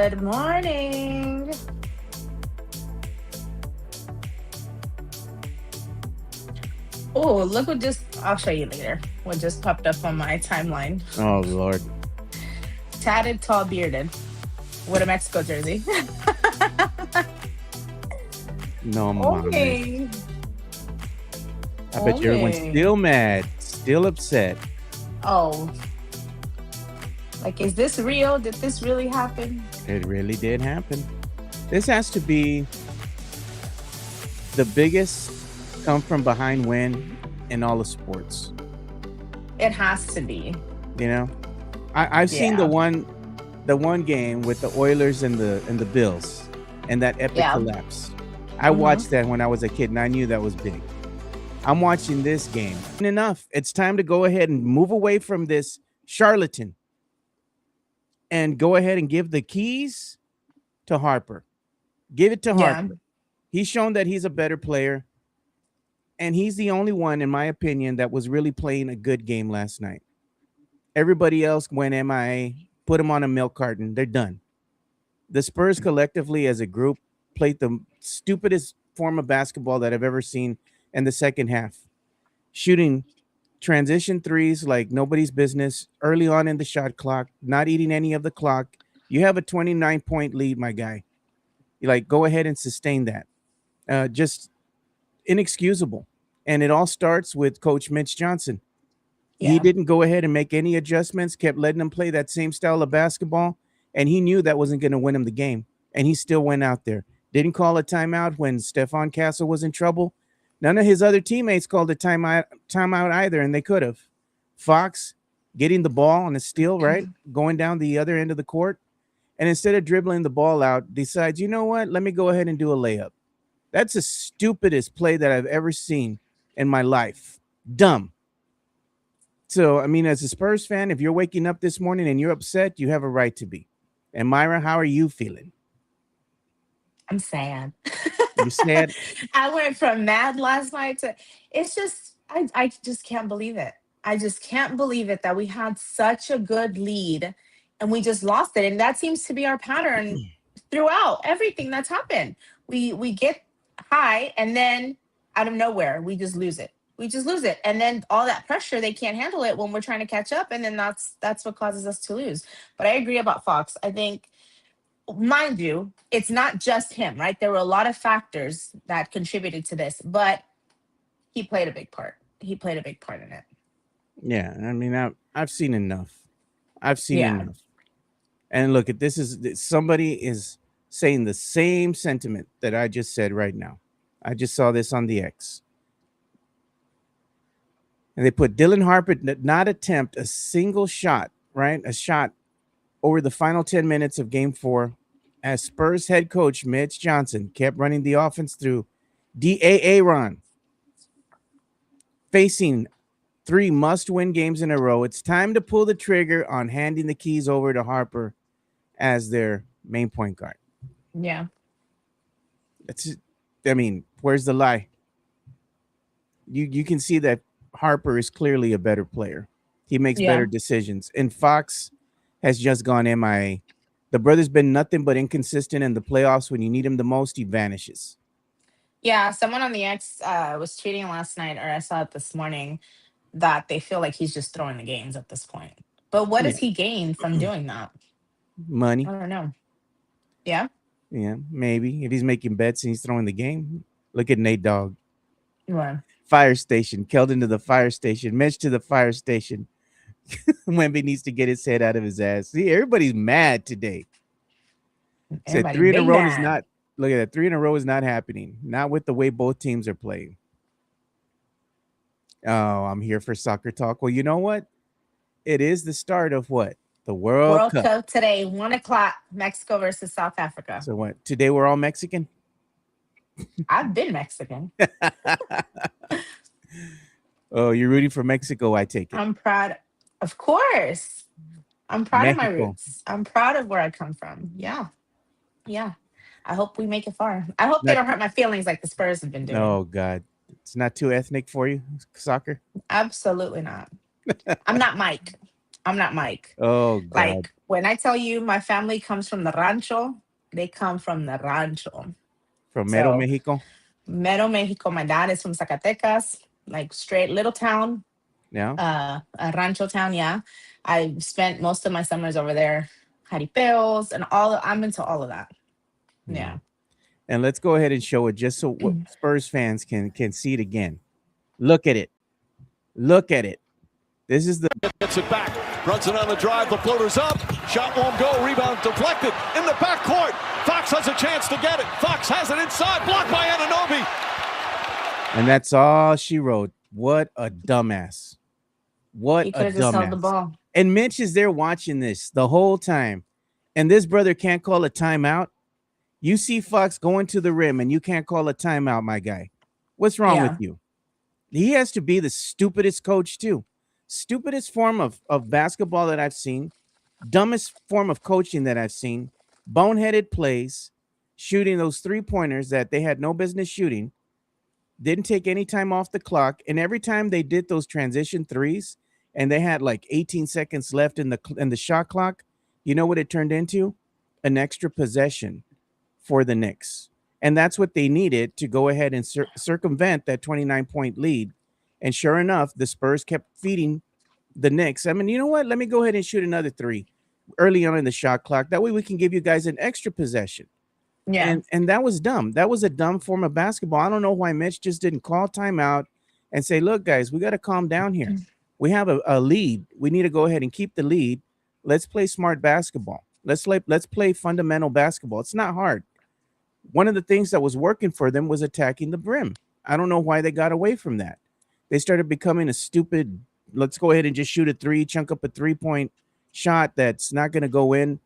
Good morning. Oh, look what I'll show you later. What just popped up on my timeline. Oh Lord. Tatted, tall, bearded with a Mexico jersey. No mames. Okay. I bet you everyone's Okay. still mad, still upset. Oh, like, is this real? Did this really happen? It really did happen. This has to be the biggest come from behind win in all of sports. It has to be. You know? I've seen Yeah. the one game with the Oilers and the Bills and that epic Yeah. collapse. I Hmm. watched that when I was a kid and I knew that was big. I'm watching this game. Enough. It's time to go ahead and move away from this charlatan and go ahead and give the keys to Harper. Give it to Yeah. Harper. He's shown that he's a better player. And he's the only one, in my opinion, that was really playing a good game last night. Everybody else went MIA, put him on a milk carton. They're done. The Spurs collectively as a group played the stupidest form of basketball that I've ever seen in the second half. Shooting transition threes like nobody's business early on in the shot clock, not eating any of the clock. You have a 29-point lead, my guy. You like go ahead and sustain that. Just inexcusable. And it all starts with Coach Mitch Johnson. He Yeah. didn't go ahead and make any adjustments, kept letting them play that same style of basketball, and he knew that wasn't going to win him the game. And he still went out there. Didn't call a timeout when Stephon Castle was in trouble. None of his other teammates called a timeout either, and they could have. Fox getting the ball on a steal, right? Going down the other end of the court. And instead of dribbling the ball out, decides, you know what? Let me go ahead and do a layup. That's the stupidest play that I've ever seen in my life. Dumb. So, I mean, as a Spurs fan, if you're waking up this morning and you're upset, you have a right to be. And Myra, how are you feeling? I'm sad. You sad? I went from mad last night to it's just I just can't believe it. I just can't believe it that we had such a good lead and we just lost it. And that seems to be our pattern throughout everything that's happened. We get high and then out of nowhere we just lose it. We just lose it. And then all that pressure, they can't handle it when we're trying to catch up. And then that's what causes us to lose. But I agree about Fox. I think, mind you, it's not just him, right? There were a lot of factors that contributed to this, but he played a big part. He played a big part in it. Yeah, I mean, I've seen enough. I've seen Yeah. enough. And look, at this is somebody is saying the same sentiment that I just said right now. I just saw this on the X. And they put Dylan Harper did not attempt a single shot, right? A shot over the final 10 minutes of game 4 as Spurs head coach Mitch Johnson kept running the offense through DAA run. Facing 3 must-win games in a row, it's time to pull the trigger on handing the keys over to Harper as their main point guard. Yeah. It's, I mean, where's the lie? You can see that Harper is clearly a better player. He makes better Yeah. decisions. And Fox has just gone MIA. The brother's been nothing but inconsistent in the playoffs. When you need him the most, he vanishes. Yeah. Someone on the X was tweeting last night, or I saw it this morning, that they feel like he's just throwing the games at this point. But what Yeah. does he gain from doing that? Money. I don't know. Yeah. Yeah, maybe. If he's making bets and he's throwing the game. Look at Nate Dogg. Well, Fire station. Keldon to the fire station. Mitch to the fire station. Wemby needs to get his head out of his ass. See, everybody's mad today. Said everybody 3 in a big row is mad. not. Look at that. 3 in a row is not happening. Not with the way both teams are playing. Oh, I'm here for soccer talk. Well, you know what? It is the start of what? The World World Cup. Cup today, 1 o'clock, Mexico versus South Africa. So what? Today we're all Mexican? I've been Mexican. Oh, you're rooting for Mexico, I take it. I'm proud. Of course. I'm proud of my Mexico. roots. I'm proud of where I come from. Yeah. Yeah. I hope we make it far. I hope they Not, don't hurt my feelings like the Spurs have been doing. oh God. It's not too ethnic for you, soccer? Absolutely not. I'm not Mike. I'm not Mike. Oh God. Like When I tell you my family comes from the rancho, they come from the rancho. From Mero, So Mexico. Mero, Mexico. My dad is from Zacatecas, like straight little town, Yeah. a rancho town. Yeah, I spent most of my summers over there, jaripeos and all. I'm into all of that. Yeah. Yeah, And let's go ahead and show it just so what Spurs fans can see it again. Look at it. Look at it. This is the Gets it back, runs it on the drive, the floater's up, shot won't go, rebound deflected, in the backcourt, Fox has a chance to get it, Fox has it inside, blocked by Anunoby. and that's all she wrote. What a dumbass. What he a could have just held the dumbass. ball. And Mitch is there watching this the whole time. And this brother can't call a timeout. You see Fox going to the rim and you can't call a timeout, my guy. What's wrong with Yeah, you? He has to be the stupidest coach, too. Stupidest form of basketball that I've seen. Dumbest form of coaching that I've seen. Boneheaded plays, shooting those 3-pointers that they had no business shooting. Didn't take any time off the clock. And every time they did those transition threes and they had like 18 seconds left in the shot clock, you know what it turned into? An extra possession for the Knicks. And that's what they needed to go ahead and circumvent that 29-point lead. And sure enough, the Spurs kept feeding the Knicks. I mean, you know what? Let me go ahead and shoot another three early on in the shot clock. That way we can give you guys an extra possession. yeah, And that was dumb. That was a dumb form of basketball. I don't know why Mitch just didn't call timeout and say, look, guys, we got to calm down here. We have a lead. We need to go ahead and keep the lead. Let's play smart basketball. Let's play fundamental basketball. It's not hard. One of the things that was working for them was attacking the brim. I don't know why they got away from that. They started becoming a stupid, let's go ahead and just shoot a three, chunk up a 3-point shot that's not going to go in.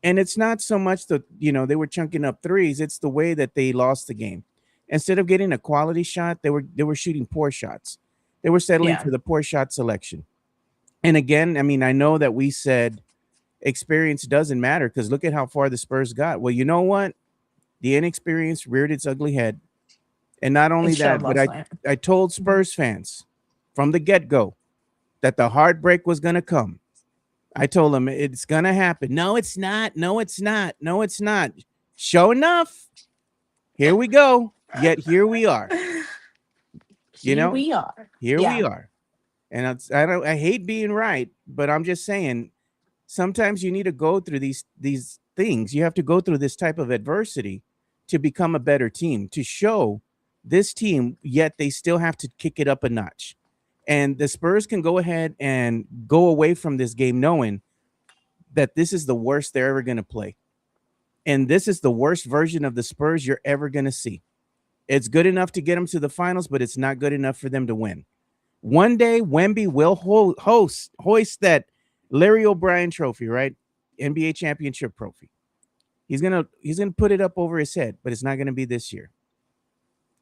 And it's not so much that, they were chunking up threes. It's the way that they lost the game. Instead of getting a quality shot, they were shooting poor shots. They were settling yeah. for the poor shot selection. And again, I mean, I know that we said experience doesn't matter because look at how far the Spurs got. Well, you know what? The inexperience reared its ugly head. And not It only showed that, but last night. I told Spurs fans from the get-go that the heartbreak was going to come. I told them it's going to happen. No, it's not. No, it's not. No, it's not. Sure enough, here we go. Yet here we are. Here we are. Here Yeah, we are. And I hate being right, but I'm just saying sometimes you need to go through these things. You have to go through this type of adversity to become a better team, to show this team, yet they still have to kick it up a notch. And the Spurs can go ahead and go away from this game knowing that this is the worst they're ever going to play. And this is the worst version of the Spurs you're ever going to see. It's good enough to get them to the finals, but it's not good enough for them to win. One day, Wemby will hoist that Larry O'Brien trophy, right? NBA championship trophy. He's gonna put it up over his head, but it's not gonna be this year.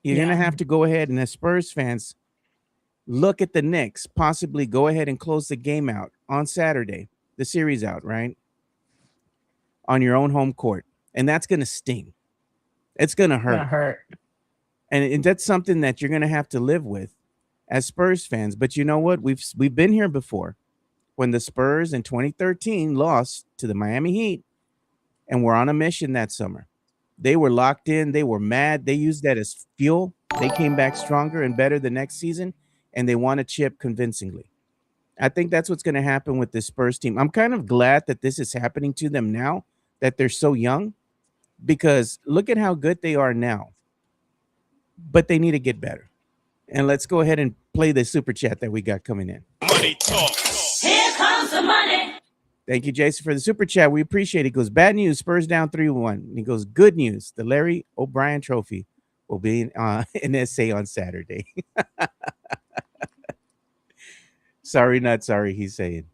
You're gonna have to go ahead and, as Spurs fans, look at the Knicks, possibly go ahead and close the game out on Saturday, the series out, right? On your own home court. And that's gonna sting. It's gonna gonna hurt. hurt. And that's something that you're gonna have to live with as Spurs fans. But you know what? We've been here before when the Spurs in 2013 lost to the Miami Heat and were on a mission that summer. They were locked in. They were mad. They used that as fuel. They came back stronger and better the next season, and they won a chip convincingly. I think that's what's going to happen with this Spurs team. I'm kind of glad that this is happening to them now, that they're so young, because look at how good they are now. But they need to get better. And let's go ahead and play the super chat that we got coming in. Money talk. Here comes the money. Thank you, Jason, for the super chat. We appreciate it. He goes, bad news, Spurs down 3-1. He goes, good news, the Larry O'Brien trophy will be an essay on Saturday. Sorry, not sorry, he's saying.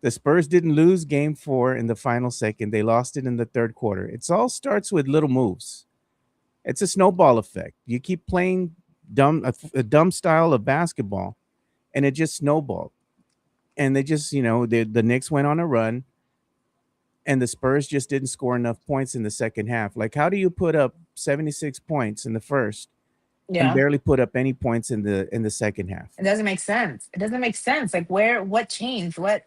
The Spurs didn't lose game 4 in the final second. They lost it in the third quarter. It all starts with little moves. It's a snowball effect. You keep playing a dumb style of basketball, and it just snowballed. And they just, the Knicks went on a run, and the Spurs just didn't score enough points in the second half. Like, how do you put up 76 points in the first and Yeah, barely put up any points in the second half? it doesn't make sense. It doesn't make sense. Like, what changed? What?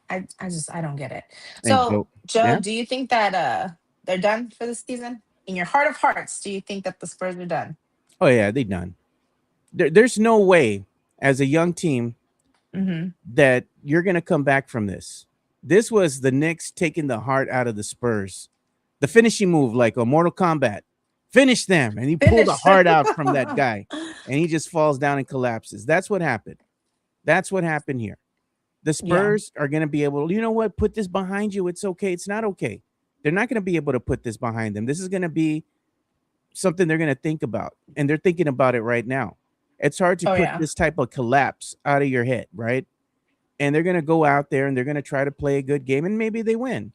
I don't get it. And So, Joe, yeah. do you think that they're done for the season? In your heart of hearts, do you think that the Spurs are done? Oh yeah, they done. There's no way as a young team Mm-hmm. that you're gonna come back from this. This was the Knicks taking the heart out of the Spurs. The finishing move, like a Mortal Kombat. Finish them. And he pulled the Finish. heart out from that guy. And he just falls down and collapses. That's what happened. That's what happened here. The Yeah. Spurs are going to be able to, you know what, put this behind you. It's okay. It's not okay. They're not going to be able to put this behind them. This is going to be something they're going to think about. And they're thinking about it right now. It's hard to Oh put yeah. this type of collapse out of your head, right? And they're going to go out there and they're going to try to play a good game. And maybe they win.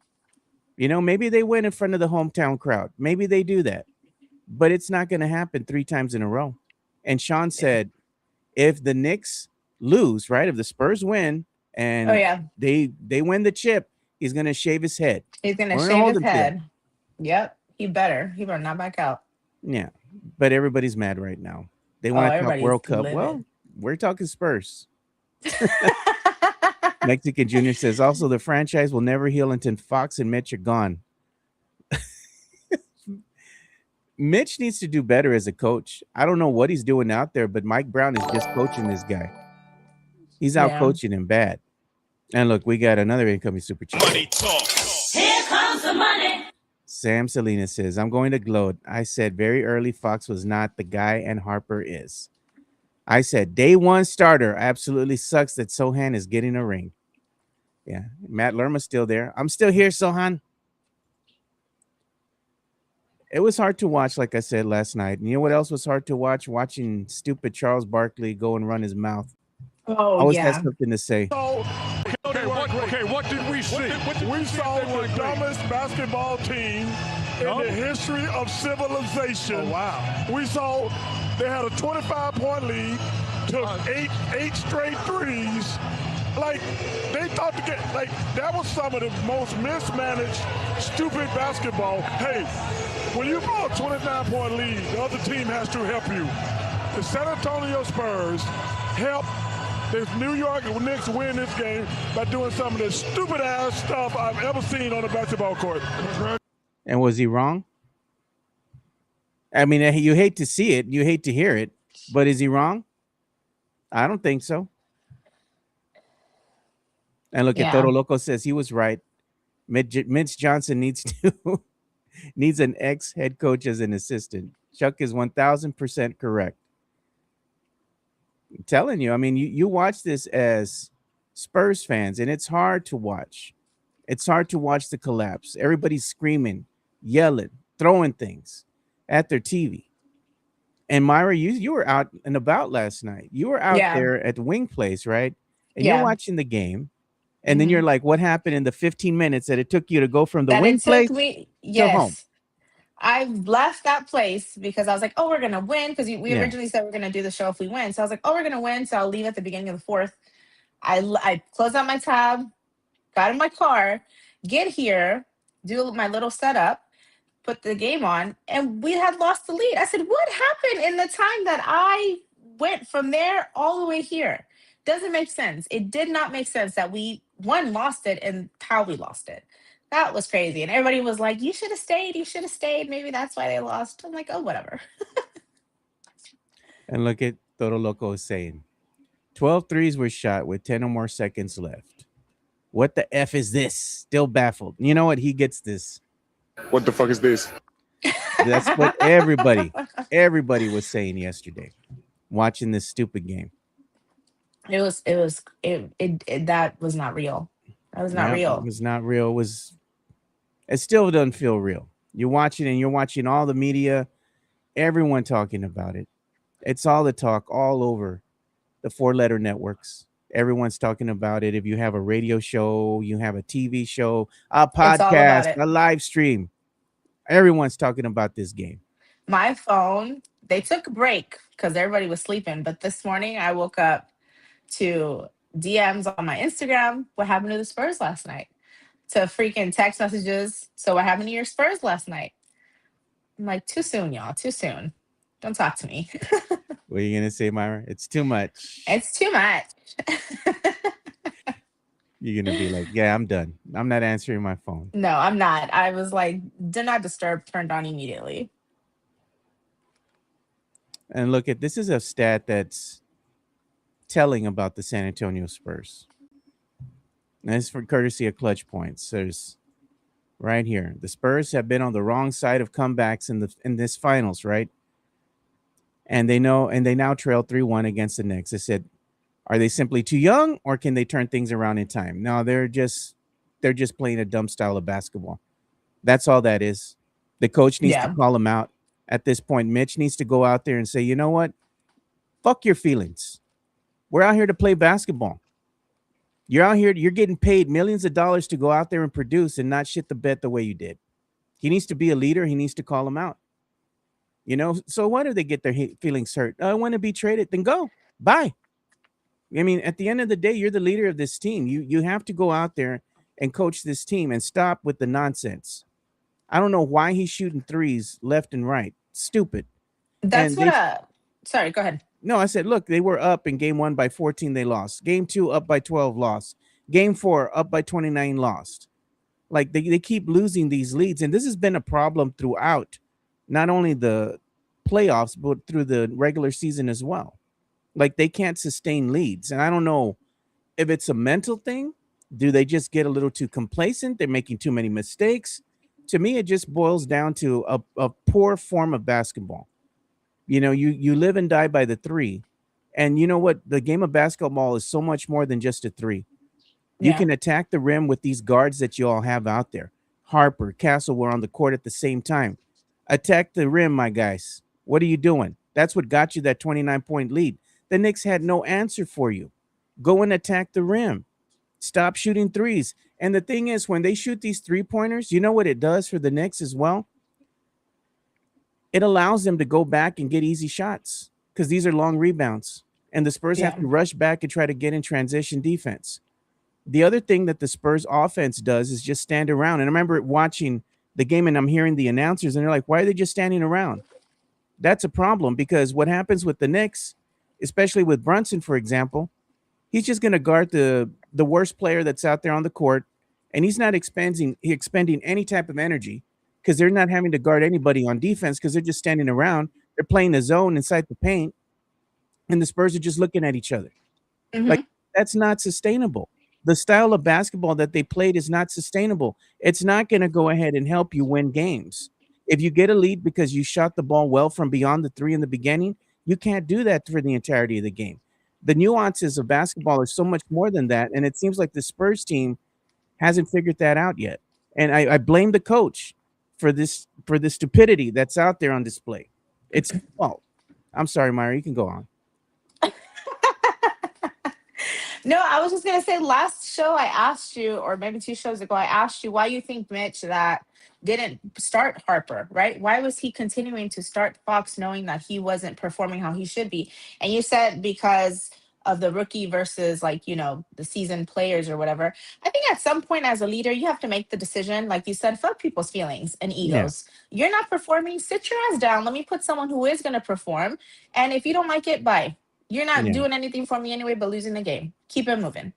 You know, maybe they win in front of the hometown crowd. Maybe they do that. But it's not going to happen 3 times in a row. And Sean said, if the Knicks lose, right? If the Spurs win Oh and yeah. they win the chip, he's going to shave his head. He's gonna We're going to shave hold his him to that. head. Yep. He better. He better not back out. Yeah. But everybody's mad right now. They Oh, want to talk everybody's World Cup. Well, livid. we're talking Spurs. Mexican Junior says also the franchise will never heal until Fox and Mitch are gone. Mitch needs to do better as a coach. I don't know what he's doing out there, but Mike Brown is just coaching this guy. He's out Yeah. coaching him bad. And look, we got another incoming super chat. Here comes the money. Sam Salinas says, I'm going to gloat. I said very early Fox was not the guy and Harper is. I said day one starter. Absolutely sucks that Sohan is getting a ring. Yeah. Matt Lerma's still there. I'm still here, Sohan. It was hard to watch, like I said last night. And you know what else was hard to watch? Watching stupid Charles Barkley go and run his mouth. Oh Always has yeah. something to say. What did we see? We saw the dumbest basketball team in the history of civilization. Oh, wow. We saw they had a 25-point lead, took eight straight threes. Like, they thought to get, like, that was some of the most mismanaged, stupid basketball. Hey, when you blow a 29-point lead, the other team has to help you. The San Antonio Spurs helped the New York Knicks win this game by doing some of the stupid-ass stuff I've ever seen on a basketball court. And was he wrong? I mean, you hate to see it. You hate to hear it. But is he wrong? I don't think so. And look at Toro Loco says he was right. Mitch Johnson needs an ex-head coach as an assistant. Chuck is 1,000% correct. I'm telling you, I mean, you watch this as Spurs fans, and it's hard to watch. It's hard to watch the collapse. Everybody's screaming, yelling, throwing things at their TV. And Myra, you were out and about last night. You were out there at the Wing Place, right? And you're watching the game. And then you're like, what happened in the 15 minutes that it took you to go from the Wing Place to home? I left that place because I was like, oh, we're going to win. Because we originally said we're going to do the show if we win. So I was like, oh, we're going to win. So I'll leave at the beginning of the fourth. I closed out my tab, got in my car, get here, do my little setup, put the game on, and we had lost the lead. I said, what happened in the time that I went from there all the way here? Doesn't make sense. It did not make sense that we, lost it and how we lost it. That was crazy. And everybody was like, you should have stayed. You should have stayed. Maybe that's why they lost. I'm like, oh, whatever. And look at Toro Loco saying 12 threes were shot with 10 or more seconds left. What the F is this? Still baffled. You know what? He gets this. What the fuck is this? That's what everybody was saying yesterday, watching this stupid game. It was that was not real. That was not real. It was not real. It still doesn't feel real. You're watching and you're watching all the media, everyone talking about it. It's all the talk all over the 4-letter networks. Everyone's talking about it. If you have a radio show, you have a TV show, a podcast, a live stream, everyone's talking about this game. My phone, they took a break because everybody was sleeping. But this morning I woke up to DMs on my Instagram. What happened to the Spurs last night? To freaking text messages. So what happened to your Spurs last night? I'm like, too soon, y'all. Too soon. Don't talk to me. What are you going to say, Myra? It's too much. It's too much. You're gonna be like, yeah, I'm done. I'm not answering my phone. No, I'm not. I was like, do not disturb turned on immediately. And look at this is a stat that's telling about the San Antonio Spurs. And this is for courtesy of Clutch Points. There's right here. The Spurs have been on the wrong side of comebacks in this finals, right? And they know, and they now trail 3-1 against the Knicks. They said, are they simply too young, or can they turn things around in time? No, they're just playing a dumb style of basketball. That's all that is. The coach needs to Yeah. call them out. At this point, Mitch needs to go out there and say, you know what? Fuck your feelings. We're out here to play basketball. You're out here, you're getting paid millions of dollars to go out there and produce and not shit the bed the way you did. He needs to be a leader. He needs to call them out. So why do they get their feelings hurt? I want to be traded. Then go. Bye. I mean, at the end of the day, you're the leader of this team. You have to go out there and coach this team and stop with the nonsense. I don't know why he's shooting threes left and right. Stupid. That's And what they sorry, go ahead. No, I said, look, they were up in game 1 by 14, they lost. Game 2 up by 12, lost. Game 4 up by 29, lost. Like they keep losing these leads, and this has been a problem throughout not only the playoffs but through the regular season as well. Like they can't sustain leads, and I don't know if it's a mental thing. Do they just get a little too complacent? They're making too many mistakes. To me, it just boils down to a poor form of basketball. You live and die by the three. And you know what? The game of basketball is so much more than just a three. You Yeah. can attack the rim with these guards that you all have out there. Harper, Castle were on the court at the same time. Attack the rim, my guys. What are you doing? That's what got you that 29-point lead. The Knicks had no answer for you. Go and attack the rim. Stop shooting threes. And the thing is, when they shoot these 3-pointers, you know what it does for the Knicks as well? It allows them to go back and get easy shots because these are long rebounds. And the Spurs have Yeah. to rush back and try to get in transition defense. The other thing that the Spurs offense does is just stand around. And I remember watching the game and I'm hearing the announcers and they're like, why are they just standing around? That's a problem because what happens with the Knicks, especially with Brunson, for example, he's just going to guard the worst player that's out there on the court, and he's not expending any type of energy because they're not having to guard anybody on defense because they're just standing around. They're playing the zone inside the paint, and the Spurs are just looking at each other. Like Hmm. that's not sustainable. The style of basketball that they played is not sustainable. It's not going to go ahead and help you win games. If you get a lead because you shot the ball well from beyond the three in the beginning, you can't do that for the entirety of the game. The nuances of basketball are so much more than that, and it seems like the Spurs team hasn't figured that out yet. And I blame the coach for the stupidity that's out there on display. It's his fault. I'm sorry, Myra. You can go on. No, I was just gonna say last show I asked you, or maybe 2 shows ago, I asked you why you think Mitch that didn't start Harper, right? Why was he continuing to start Fox knowing that he wasn't performing how he should be? And you said because of the rookie versus like, the seasoned players or whatever. I think at some point as a leader, you have to make the decision, like you said, fuck people's feelings and Yeah, egos. You're not performing, sit your ass down. Let me put someone who is gonna perform. And if you don't like it, bye. You're not yeah, doing anything for me anyway, but losing the game. Keep it moving.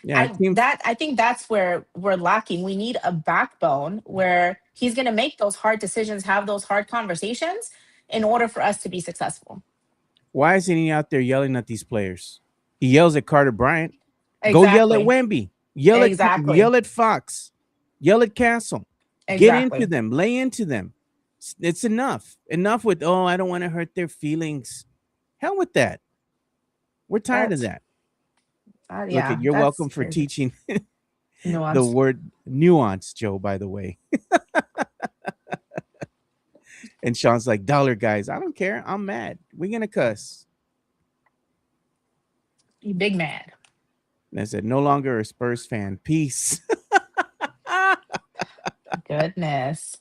yeah. I that I think that's where we're lacking. We need a backbone where he's going to make those hard decisions, have those hard conversations in order for us to be successful. Why isn't he out there yelling at these players? He yells at Carter Bryant. Go yell at Exactly. Wemby. Exactly. Yell at Fox. Yell at Castle. Get into Exactly. them. Lay into them. It's enough. Enough with I don't want to hurt their feelings. Hell with that. We're tired of That's that. Look at yeah, you're that's welcome for crazy. teaching the Nuance. word nuance, Joe, by the way. And Sean's like, dollar guys, I don't care. I'm mad. We're gonna cuss. You big mad. And I said, no longer a Spurs fan. Peace. Goodness.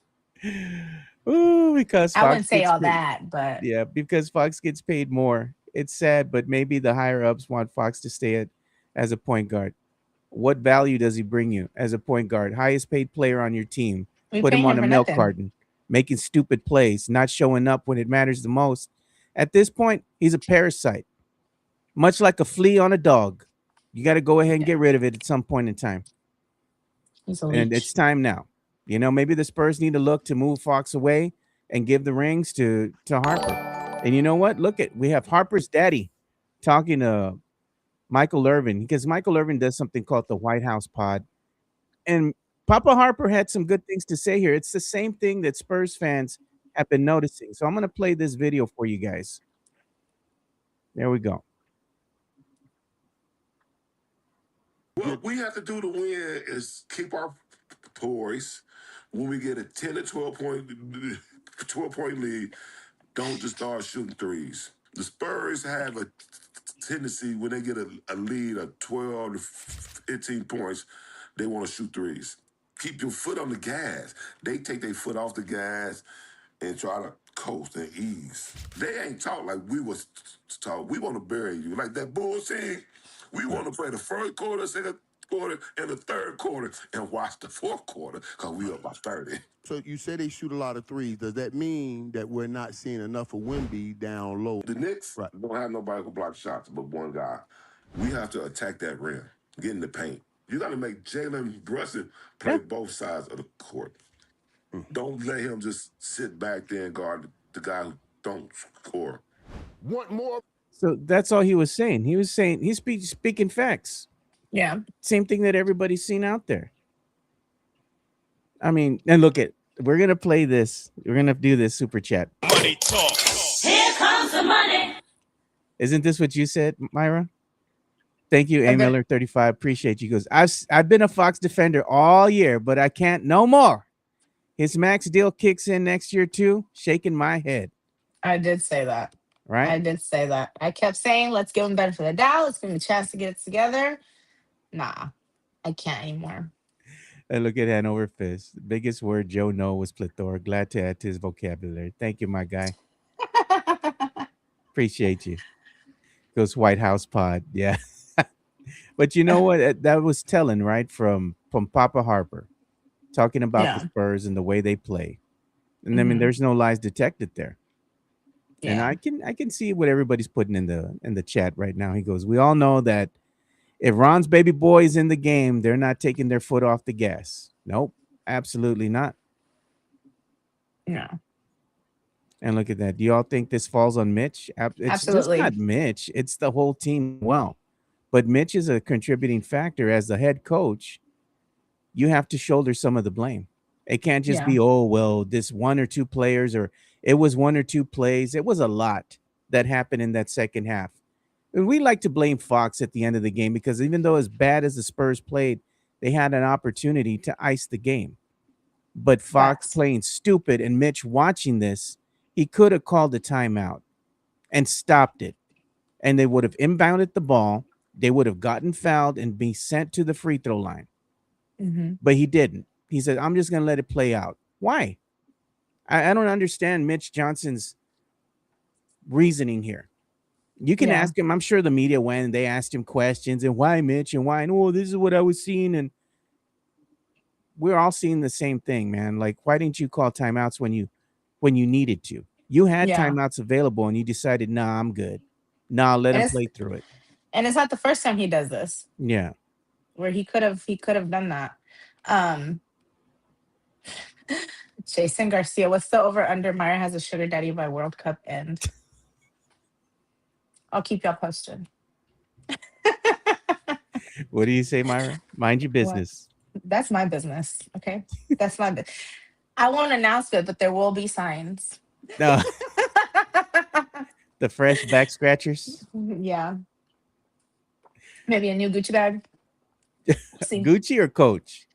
Ooh, because I Fox wouldn't say gets all paid. that, but Yeah, because Fox gets paid more. It's sad, but maybe the higher ups want Fox to stay as a point guard. What value does he bring you as a point guard? Highest paid player on your team. we Put pay him on him a for milk nothing. carton, making stupid plays, not showing up when it matters the most. At this point, he's a parasite, much like a flea on a dog. You got to go ahead and get rid of it at some point in time. He's a And leech. it's time now. You know, maybe the Spurs need to look to move Fox away and give the rings to Harper. And you know what? We have Harper's daddy talking to Michael Irvin, because Michael Irvin does something called the White House Pod. And Papa Harper had some good things to say here. It's the same thing that Spurs fans have been noticing. So I'm going to play this video for you guys. There we go. What we have to do to win is keep our poise. When we get a 10 to 12 point lead, don't just start shooting threes. The Spurs have a tendency when they get a lead of 12 to 15 points, they want to shoot threes. Keep your foot on the gas. They take their foot off the gas and try to coast and ease. They ain't taught like we was taught. We want to bury you. Like that bullshit. We want to play the first quarter, second quarter, and the third quarter and watch the fourth quarter because we up by 30. So you say they shoot a lot of threes. Does that mean that we're not seeing enough of Wemby down low? The Knicks don't have nobody who block shots but one guy. We have to attack that rim, get in the paint. You got to make Jalen Brunson play both sides of the court. Don't let him just sit back there and guard the guy who don't score. Want more? So that's all he was saying. He was saying he's speaking facts. Yeah. Same thing that everybody's seen out there. I mean, and we're going to play this. We're going to do this super chat. Money talk. Here comes the money. Isn't this what you said, Myra? Thank you, A. Miller 35. Appreciate you. He goes, I've been a Fox defender all year, but I can't no more. His max deal kicks in next year too. Shaking my head. I did say that. Right? I did say that. I kept saying, let's give him benefit of the doubt. Let's give him a chance to get it together. Nah, I can't anymore. And look at Hanover Fist. The biggest word Joe know was plethora. Glad to add to his vocabulary. Thank you, my guy. Appreciate you. Goes White House Pod. Yeah. But you know what? That was telling, right? From Papa Harper. Talking about the Spurs and the way they play. And I mean, there's no lies detected there. Yeah. And I can see what everybody's putting in the chat right now. He goes, we all know that if Ron's baby boy is in the game, they're not taking their foot off the gas. Nope, absolutely not. No. And look at that. Do y'all think this falls on Mitch? Absolutely. It's not Mitch. It's the whole team. Well, but Mitch is a contributing factor as the head coach. You have to shoulder some of the blame. It can't just be, oh, well, this one or two players, or it was one or two plays. It was a lot that happened in that second half. And we like to blame Fox at the end of the game because even though as bad as the Spurs played, they had an opportunity to ice the game. But Fox playing stupid and Mitch watching this, he could have called a timeout and stopped it. And they would have inbounded the ball. They would have gotten fouled and be sent to the free throw line. Mm-hmm. But he didn't. He said, I'm just going to let it play out. Why? I don't understand Mitch Johnson's reasoning here. You can ask him. I'm sure the media went and they asked him questions and why Mitch and why, oh, this is what I was seeing. And we're all seeing the same thing, man. Like, why didn't you call timeouts when you needed to? You had timeouts available and you decided, nah, I'm good. Nah, let him play through it. And it's not the first time he does this. Yeah. Where he could have done that. Jason Garcia, what's the over under? Myra has a sugar daddy by World Cup end. I'll keep y'all posted. What do you say, Myra? Mind your business. What? That's my business. Okay. That's my business. I won't announce it, but there will be signs. No. The fresh back scratchers. Yeah. Maybe a new Gucci bag. Gucci or Coach?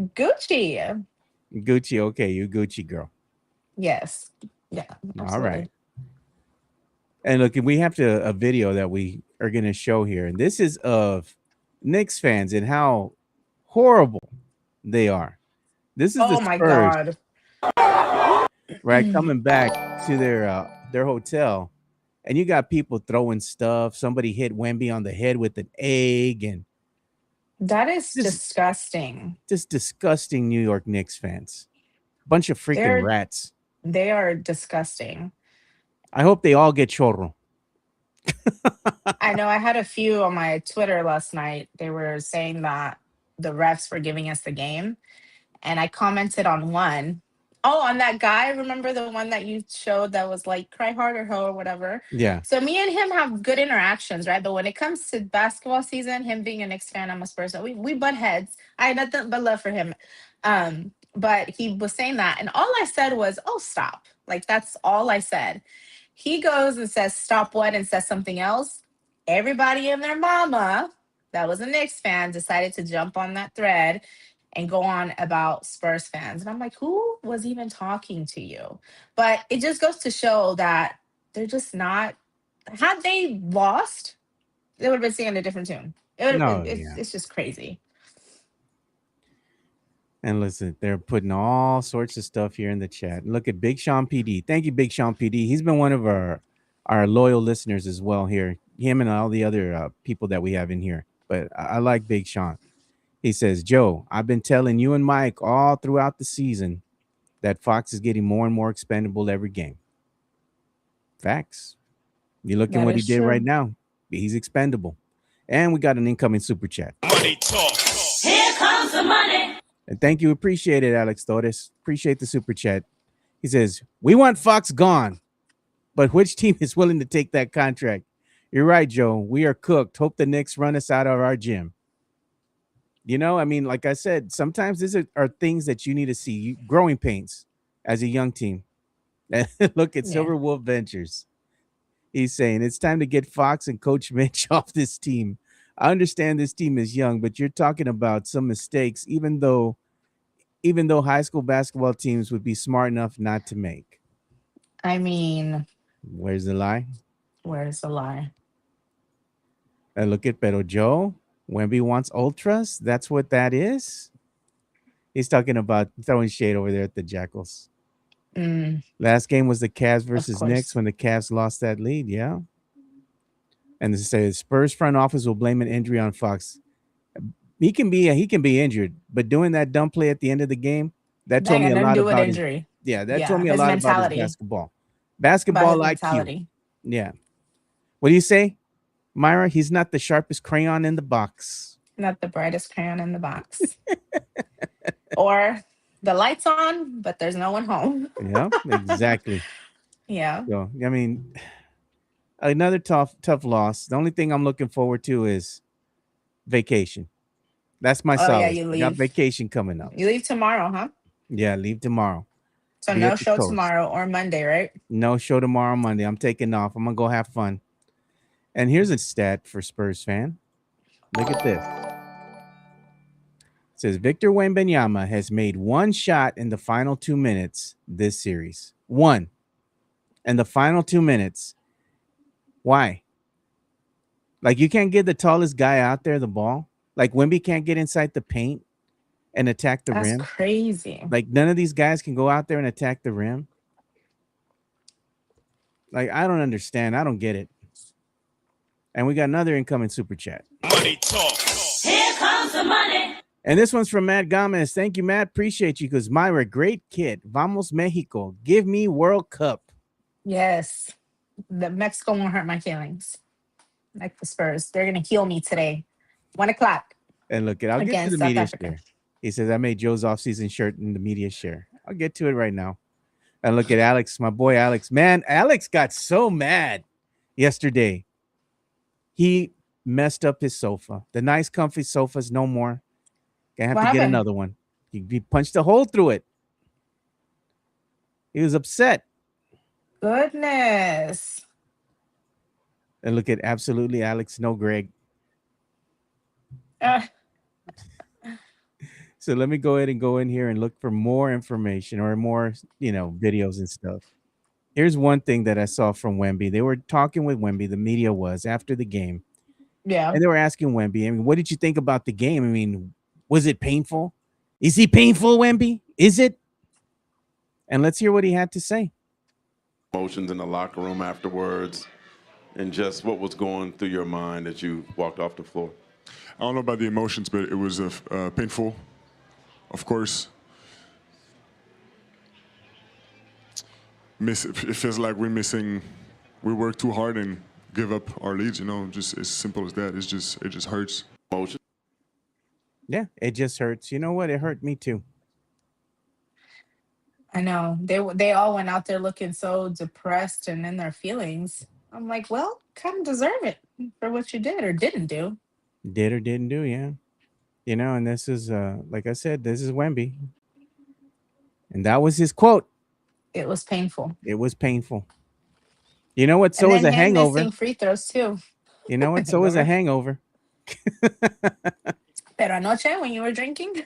Gucci. Gucci. Okay, you Gucci girl. Yes. Yeah. Absolutely. All right. And look, we have a video that we are going to show here. And this is of Knicks fans and how horrible they are. This is the Spurs, my God. Right, coming back to their hotel. And you got people throwing stuff. Somebody hit Wemby on the head with an egg. And that is disgusting. Just disgusting New York Knicks fans. Bunch of freaking rats. They are disgusting. I hope they all get chorro. I know I had a few on my Twitter last night. They were saying that the refs were giving us the game. And I commented on one. Oh, on that guy. Remember the one that you showed that was like cry hard or ho or whatever? Yeah. So me and him have good interactions, right? But when it comes to basketball season, him being a Knicks fan, I'm a Spurs fan, we butt heads. I had nothing but love for him. But he was saying that. And all I said was, oh, stop. Like, that's all I said. He goes and says, stop what? And says something else. Everybody and their mama that was a Knicks fan decided to jump on that thread and go on about Spurs fans. And I'm like, who was even talking to you? But it just goes to show that they're just not. Had they lost, they would have been singing a different tune. No, yeah. It's just crazy. And listen, they're putting all sorts of stuff here in the chat. Look at Big Sean PD. Thank you, Big Sean PD. He's been one of our loyal listeners as well here. Him and all the other people that we have in here. But I like Big Sean. He says, Joe, I've been telling you and Mike all throughout the season that Fox is getting more and more expendable every game. Facts. You look at what he did right now. He's expendable. And we got an incoming super chat. Money talk. Here comes the money. And thank you. Appreciate it, Alex Torres. Appreciate the super chat. He says, we want Fox gone, but which team is willing to take that contract? You're right, Joe. We are cooked. Hope the Knicks run us out of our gym. You know, I mean, like I said, sometimes these are things that you need to see. Growing pains as a young team. Look at Silver Wolf Ventures. He's saying it's time to get Fox and Coach Mitch off this team. I understand this team is young, but you're talking about some mistakes, even though high school basketball teams would be smart enough not to make. I mean, where's the lie? Where's the lie? Look at Pero Joe. Wemby wants ultras. That's what that is. He's talking about throwing shade over there at the Jackals. Last game was the Cavs versus Knicks when the Cavs lost that lead. Yeah. And they say Spurs front office will blame an injury on Fox. He can be injured, but doing that dumb play at the end of the game, that told me a lot about injury. That told me a lot about his basketball. Basketball IQ. Mentality. Yeah. What do you say, Myra? He's not the sharpest crayon in the box. Not the brightest crayon in the box. Or the lights on, but there's no one home. Yeah, exactly. Yeah. So, I mean, another tough loss. The only thing I'm looking forward to is vacation. That's my solace. Yeah, you leave. Got vacation coming up. You leave tomorrow, huh? Yeah, leave tomorrow. So no show tomorrow or Monday, right? No show tomorrow, Monday. I'm taking off. I'm going to go have fun. And here's a stat for Spurs fan. Look at this. It says Victor Wembanyama has made one shot in the final 2 minutes this series. One. In the final 2 minutes. Why? Like, you can't get the tallest guy out there the ball. Like, Wemby can't get inside the paint and attack the rim. That's crazy. Like, none of these guys can go out there and attack the rim. Like, I don't understand. I don't get it. And we got another incoming super chat. Money talk. Here comes the money. And this one's from Matt Gomez. Thank you, Matt. Appreciate you. Because Myra, great kid. Vamos Mexico. Give me World Cup. Yes. The Mexico won't hurt my feelings. Like the Spurs. They're going to heal me today. 1:00. And look, I'll get to the media share. He says, I made Joe's off-season shirt in the media share. I'll get to it right now. And look at Alex, my boy Alex. Man, Alex got so mad yesterday. He messed up his sofa. The nice, comfy sofa's no more. Gonna have to get another one. He punched a hole through it. He was upset. Goodness. And look at absolutely Alex, no Greg. So let me go ahead and go in here and look for more information or more, videos and stuff. Here's one thing that I saw from Wemby. They were talking with Wemby. The media was after the game. Yeah. And they were asking Wemby, I mean, what did you think about the game? I mean, was it painful? Is he painful, Wemby? Is it? And let's hear what he had to say. Emotions in the locker room afterwards and just what was going through your mind as you walked off the floor. I don't know about the emotions, but it was painful, of course. It feels like we worked too hard and give up our leads. Just as simple as that. It just hurts. Motion. Yeah, it just hurts. You know what? It hurt me too. I know they all went out there looking so depressed and in their feelings. I'm like, well, kind of deserve it for what you did or didn't do. Did or didn't do, yeah. And this is like I said, this is Wemby. And that was his quote. It was painful. It was painful. You know what? And So is then a him hangover. missing free throws too. You know what? So is a Remember? hangover. Pero anoche when you were drinking,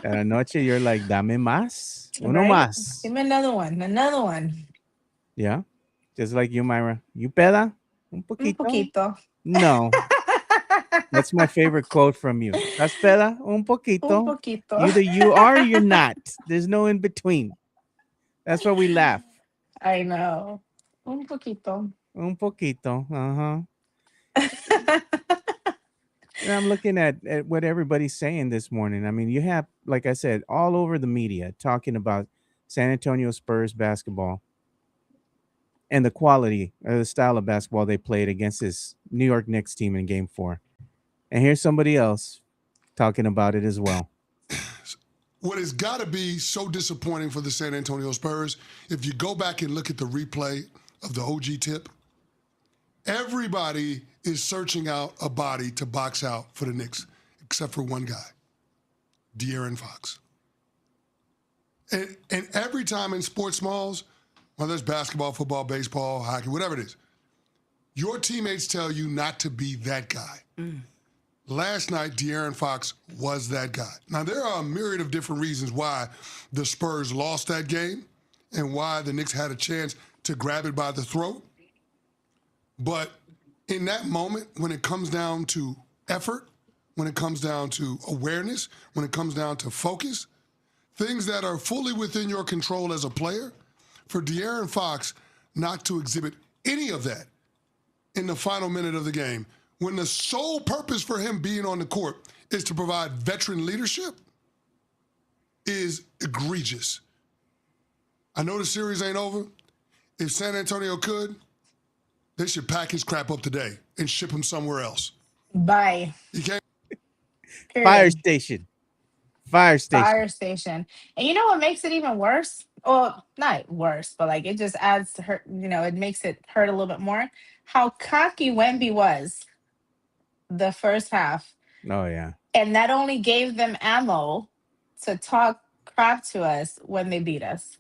Cada noche you're like, dame más. Uno right? más. Give me another one. Another one. Yeah. Just like you, Myra. You peda? Un Un poquito? poquito. No. That's my favorite quote from you. ¿Estás peda? Un poquito. Un poquito. Either you are or you're not. There's no in between. That's why we laugh. I know. Un poquito. Un poquito. Uh-huh. And I'm looking at what everybody's saying this morning. I mean, you have, like I said, all over the media talking about San Antonio Spurs basketball and the quality or the style of basketball they played against this New York Knicks team in Game 4. And here's somebody else talking about it as well. What has got to be so disappointing for the San Antonio Spurs, if you go back and look at the replay of the OG tip, everybody is searching out a body to box out for the Knicks, except for one guy, De'Aaron Fox. And every time in sports malls, whether it's basketball, football, baseball, hockey, whatever it is, your teammates tell you not to be that guy. Last night, De'Aaron Fox was that guy. Now, there are a myriad of different reasons why the Spurs lost that game and why the Knicks had a chance to grab it by the throat. But in that moment, when it comes down to effort, when it comes down to awareness, when it comes down to focus, things that are fully within your control as a player, for De'Aaron Fox not to exhibit any of that in the final minute of the game, when the sole purpose for him being on the court is to provide veteran leadership, is egregious. I know the series ain't over. If San Antonio could, they should pack his crap up today and ship him somewhere else. Bye. You can't. Fire station. Fire station. Fire station. And you know what makes it even worse? Well, not worse, but like it just adds to hurt, it makes it hurt a little bit more. How cocky Wemby was the first half. Oh, yeah. And that only gave them ammo to talk crap to us when they beat us.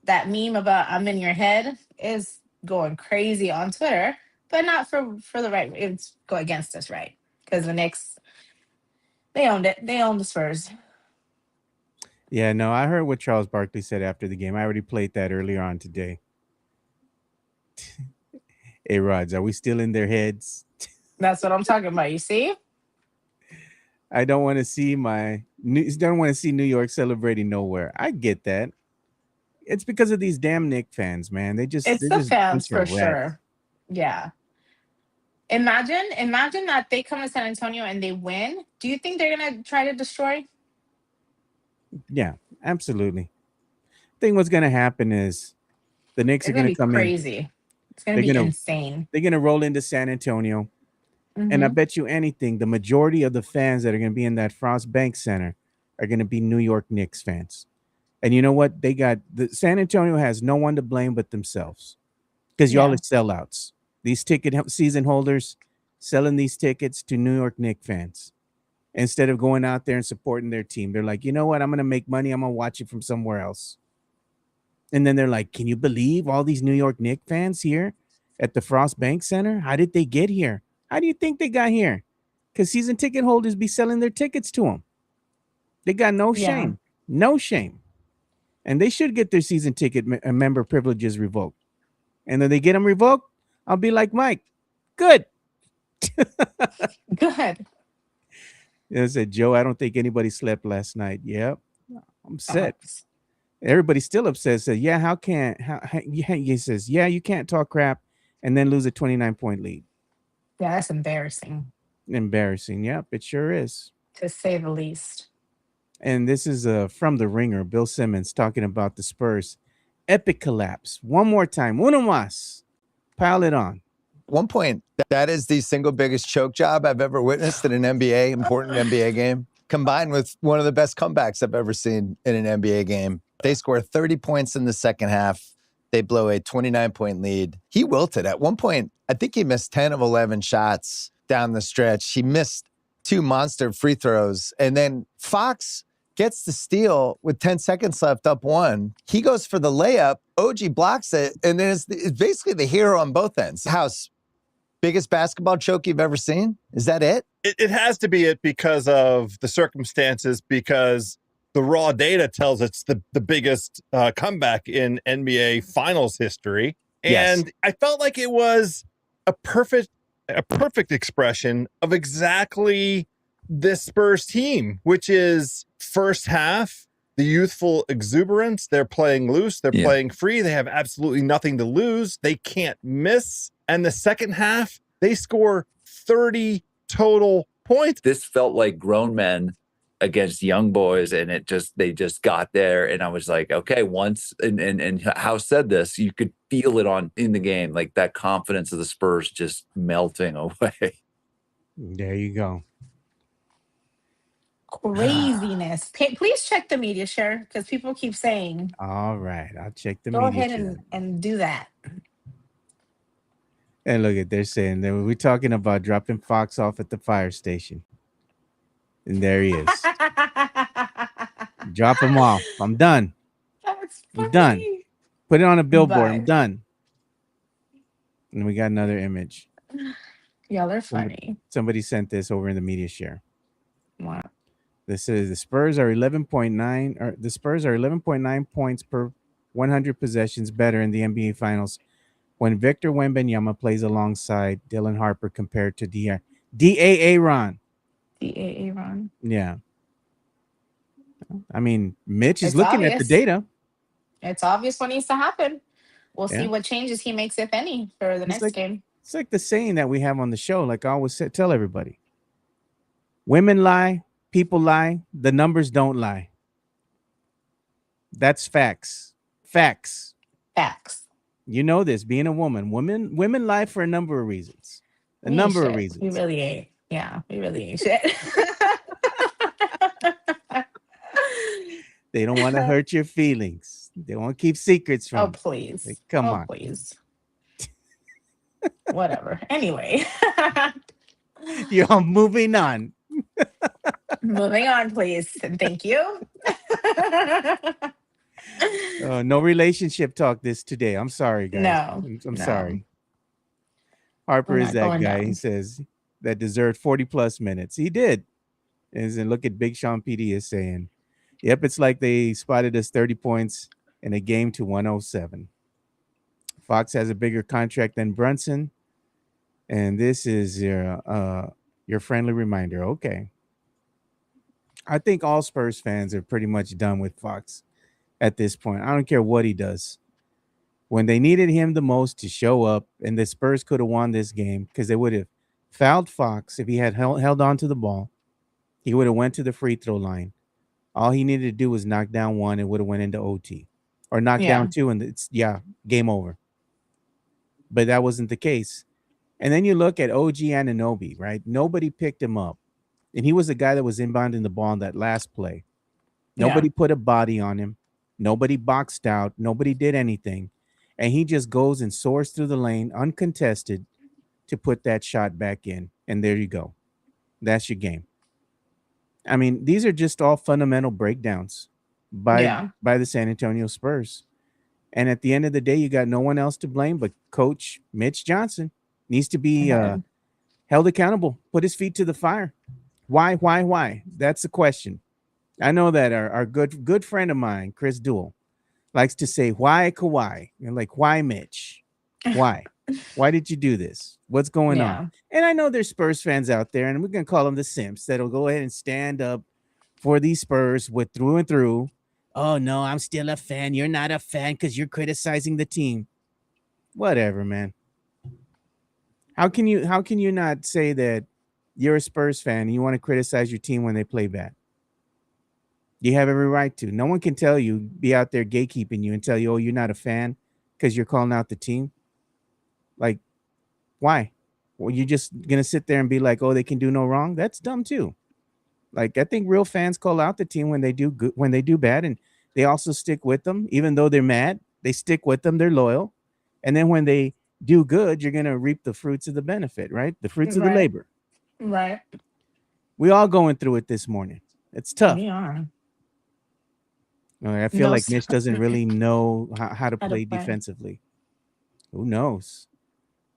That meme about I'm in your head is going crazy on Twitter, but not for the right. It's go against us, right? Because the Knicks, they owned it. They owned the Spurs. Yeah, no, I heard what Charles Barkley said after the game. I already played that earlier on today. Hey, Rods, are we still in their heads? That's what I'm talking about. You see? I don't want to see New York celebrating nowhere. I get that. It's because of these damn Knicks fans, man. It's they're the just fans bunch for of rats. sure. Yeah. Imagine that they come to San Antonio and they win. Do you think they're gonna try to destroy? Yeah, absolutely. I think what's gonna happen is the Knicks It's are gonna be come crazy. in. It's gonna be insane. They're gonna roll into San Antonio. And I bet you anything, the majority of the fans that are going to be in that Frost Bank Center are going to be New York Knicks fans. And you know what? San Antonio has no one to blame but themselves because y'all are sellouts. These ticket season holders selling these tickets to New York Knicks fans instead of going out there and supporting their team. They're like, you know what? I'm going to make money. I'm going to watch it from somewhere else. And then they're like, can you believe all these New York Knicks fans here at the Frost Bank Center? How did they get here? How do you think they got here? Because season ticket holders be selling their tickets to them. They got no shame. No shame. And they should get their season ticket member privileges revoked. And then they get them revoked, I'll be like, Mike, good. Good. I said, Joe, I don't think anybody slept last night. Yep. I'm set. Everybody's still upset. Says, yeah, he says, yeah, you can't talk crap and then lose a 29-point lead. Yeah, that's embarrassing. Embarrassing. Yep, it sure is. To say the least. And this is from The Ringer, Bill Simmons talking about the Spurs. Epic collapse. One more time. Uno más. Pile it on. one point, that is the single biggest choke job I've ever witnessed in an important NBA game, combined with one of the best comebacks I've ever seen in an NBA game. They score 30 points in the second half. They blow a 29-point lead. He wilted. At one point, I think he missed 10 of 11 shots down the stretch. He missed 2 monster free throws. And then Fox gets the steal with 10 seconds left, up 1. He goes for the layup. OG blocks it. And then it's basically the hero on both ends. House, biggest basketball choke you've ever seen? Is that it? It has to be it because of the circumstances, because the raw data tells it's the biggest comeback in NBA Finals history. And yes. I felt like it was a perfect expression of exactly this Spurs team, which is first half, the youthful exuberance. They're playing loose. They're playing free. They have absolutely nothing to lose. They can't miss. And the second half, they score 30 total points. This felt like grown men against young boys, and they just got there. And I was like, okay, and House said this, you could feel it in the game, like that confidence of the Spurs just melting away. There you go. Craziness. Please check the media share, because people keep saying. All right, I'll check the media share. Go ahead and do that. And look at, they're saying that we're talking about dropping Fox off at the fire station. And there he is. Drop him off. I'm done. That's funny. I'm done. Put it on a billboard. Bye. I'm done. And we got another image. Y'all are funny. Somebody sent this over in the media share. What? This is the Spurs are 11.9 points per 100 possessions better in the NBA Finals when Victor Wembanyama plays alongside Dylan Harper compared to D.A. Ron. D.A. Ron. Yeah. I mean, Mitch is looking at the data. It's obvious what needs to happen. We'll see what changes he makes, if any, for the next game. It's like the saying that we have on the show, like I always tell everybody. Women lie, people lie, the numbers don't lie. That's facts. Facts. You know this, being a woman. Women lie for a number of reasons. A number of reasons. We really ain't. Yeah, we really ain't shit. They don't want to hurt your feelings. They want to keep secrets from. Oh, please. Like, come on. Please. Whatever. Anyway. You're moving on. Moving on, please. Thank you. No relationship talk today. I'm sorry, guys. No. I'm sorry. Harper is that guy. Down. He says that deserved 40 plus minutes. He did. And look at Big Sean PD is saying, yep, it's like they spotted us 30 points in a game to 107. Fox has a bigger contract than Brunson. And this is your friendly reminder. Okay. I think all Spurs fans are pretty much done with Fox at this point. I don't care what he does. When they needed him the most to show up, and the Spurs could have won this game because they would have fouled Fox if he had held on to the ball. He would have went to the free throw line. All he needed to do was knock down one and would have went into OT. Or knock down two, and it's game over. But that wasn't the case. And then you look at OG Anunoby, right? Nobody picked him up. And he was the guy that was inbounding the ball in that last play. Nobody put a body on him. Nobody boxed out. Nobody did anything. And he just goes and soars through the lane uncontested to put that shot back in. And there you go. That's your game. I mean, these are just all fundamental breakdowns by the San Antonio Spurs. And at the end of the day, you got no one else to blame but Coach Mitch Johnson. Needs to be held accountable, put his feet to the fire. Why? That's the question. I know that our good friend of mine, Chris Duell, likes to say, why Kawhi? You're like, why Mitch? Why? Why did you do this? What's going on? And I know there's Spurs fans out there, and we're going to call them the simps, that'll go ahead and stand up for these Spurs with through and through. Oh, no, I'm still a fan. You're not a fan because you're criticizing the team. Whatever, man. How can you not say that you're a Spurs fan and you want to criticize your team when they play bad? You have every right to. No one can tell you, be out there gatekeeping you and tell you, oh, you're not a fan because you're calling out the team. Like, Why? Well, you're just gonna sit there and be like, "Oh, they can do no wrong." That's dumb too. Like, I think real fans call out the team when they do good, when they do bad, and they also stick with them, even though they're mad. They stick with them. They're loyal, and then when they do good, you're gonna reap the fruits of the benefit, right? The fruits of the Right. labor. Right. We all going through it this morning. It's tough. We are. I feel No, like Mitch doesn't really know how to how to play play. defensively. Who knows?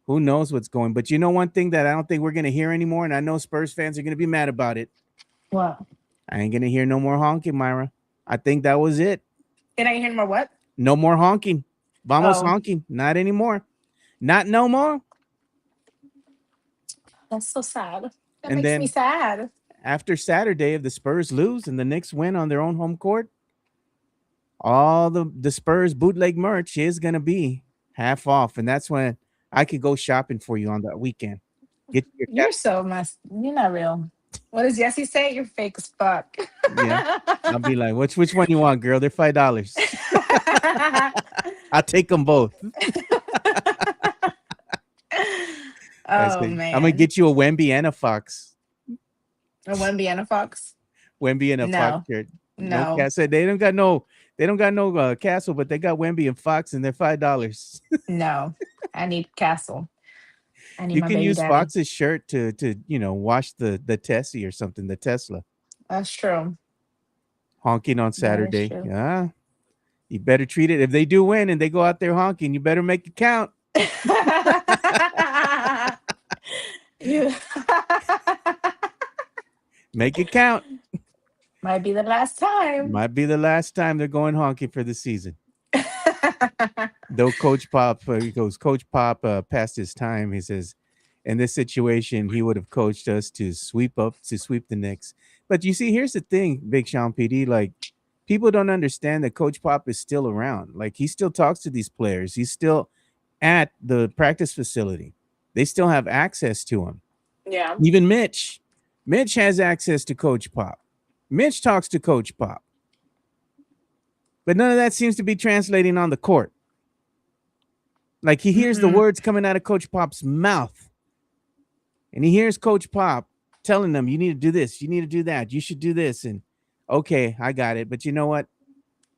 Who knows what's going? But you know one thing that I don't think we're gonna hear anymore, and I know Spurs fans are gonna be mad about it. What? I ain't gonna hear no more honking, Myra. I think that was it. Did I hear more what? No more honking. Vamos Oh. honking. Not anymore. Not no more. That's so sad. That And makes me then sad. after Saturday, if the Spurs lose and the Knicks win on their own home court, all the Spurs bootleg merch is gonna be half off, and that's when I could go shopping for you on that weekend. Get your You're so messed. You're not real. What does Jesse say? You're fake as fuck. yeah. I'll be like, which one you want, girl? They're $5. I'll take them both. Oh I'm man. gonna get you a Wemby and a Fox. A Wemby and a Fox. Wemby and a No. Fox shirt. No. Castle. They don't got no castle, but they got Wemby and Fox, and they're $5. No. I need Castle. I need You my can baby use daddy. Fox's shirt to wash the Tessie or something, the Tesla. That's true. Honking on That is Saturday. true. Yeah. You better treat it. If they do win and they go out there honking, you better make it count. You Make it count. might be the last time. Might be the last time they're going honking for the season. Though Coach Pop, Coach Pop passed his time. He says, in this situation, he would have coached us to sweep the Knicks. But you see, here's the thing, Big Sean PD, like, people don't understand that Coach Pop is still around. Like, he still talks to these players. He's still at the practice facility. They still have access to him. Yeah. Even Mitch has access to Coach Pop. Mitch talks to Coach Pop. But none of that seems to be translating on the court. Like, he hears the words coming out of Coach Pop's mouth. And he hears Coach Pop telling them, you need to do this, you need to do that, you should do this. And okay, I got it. But you know what?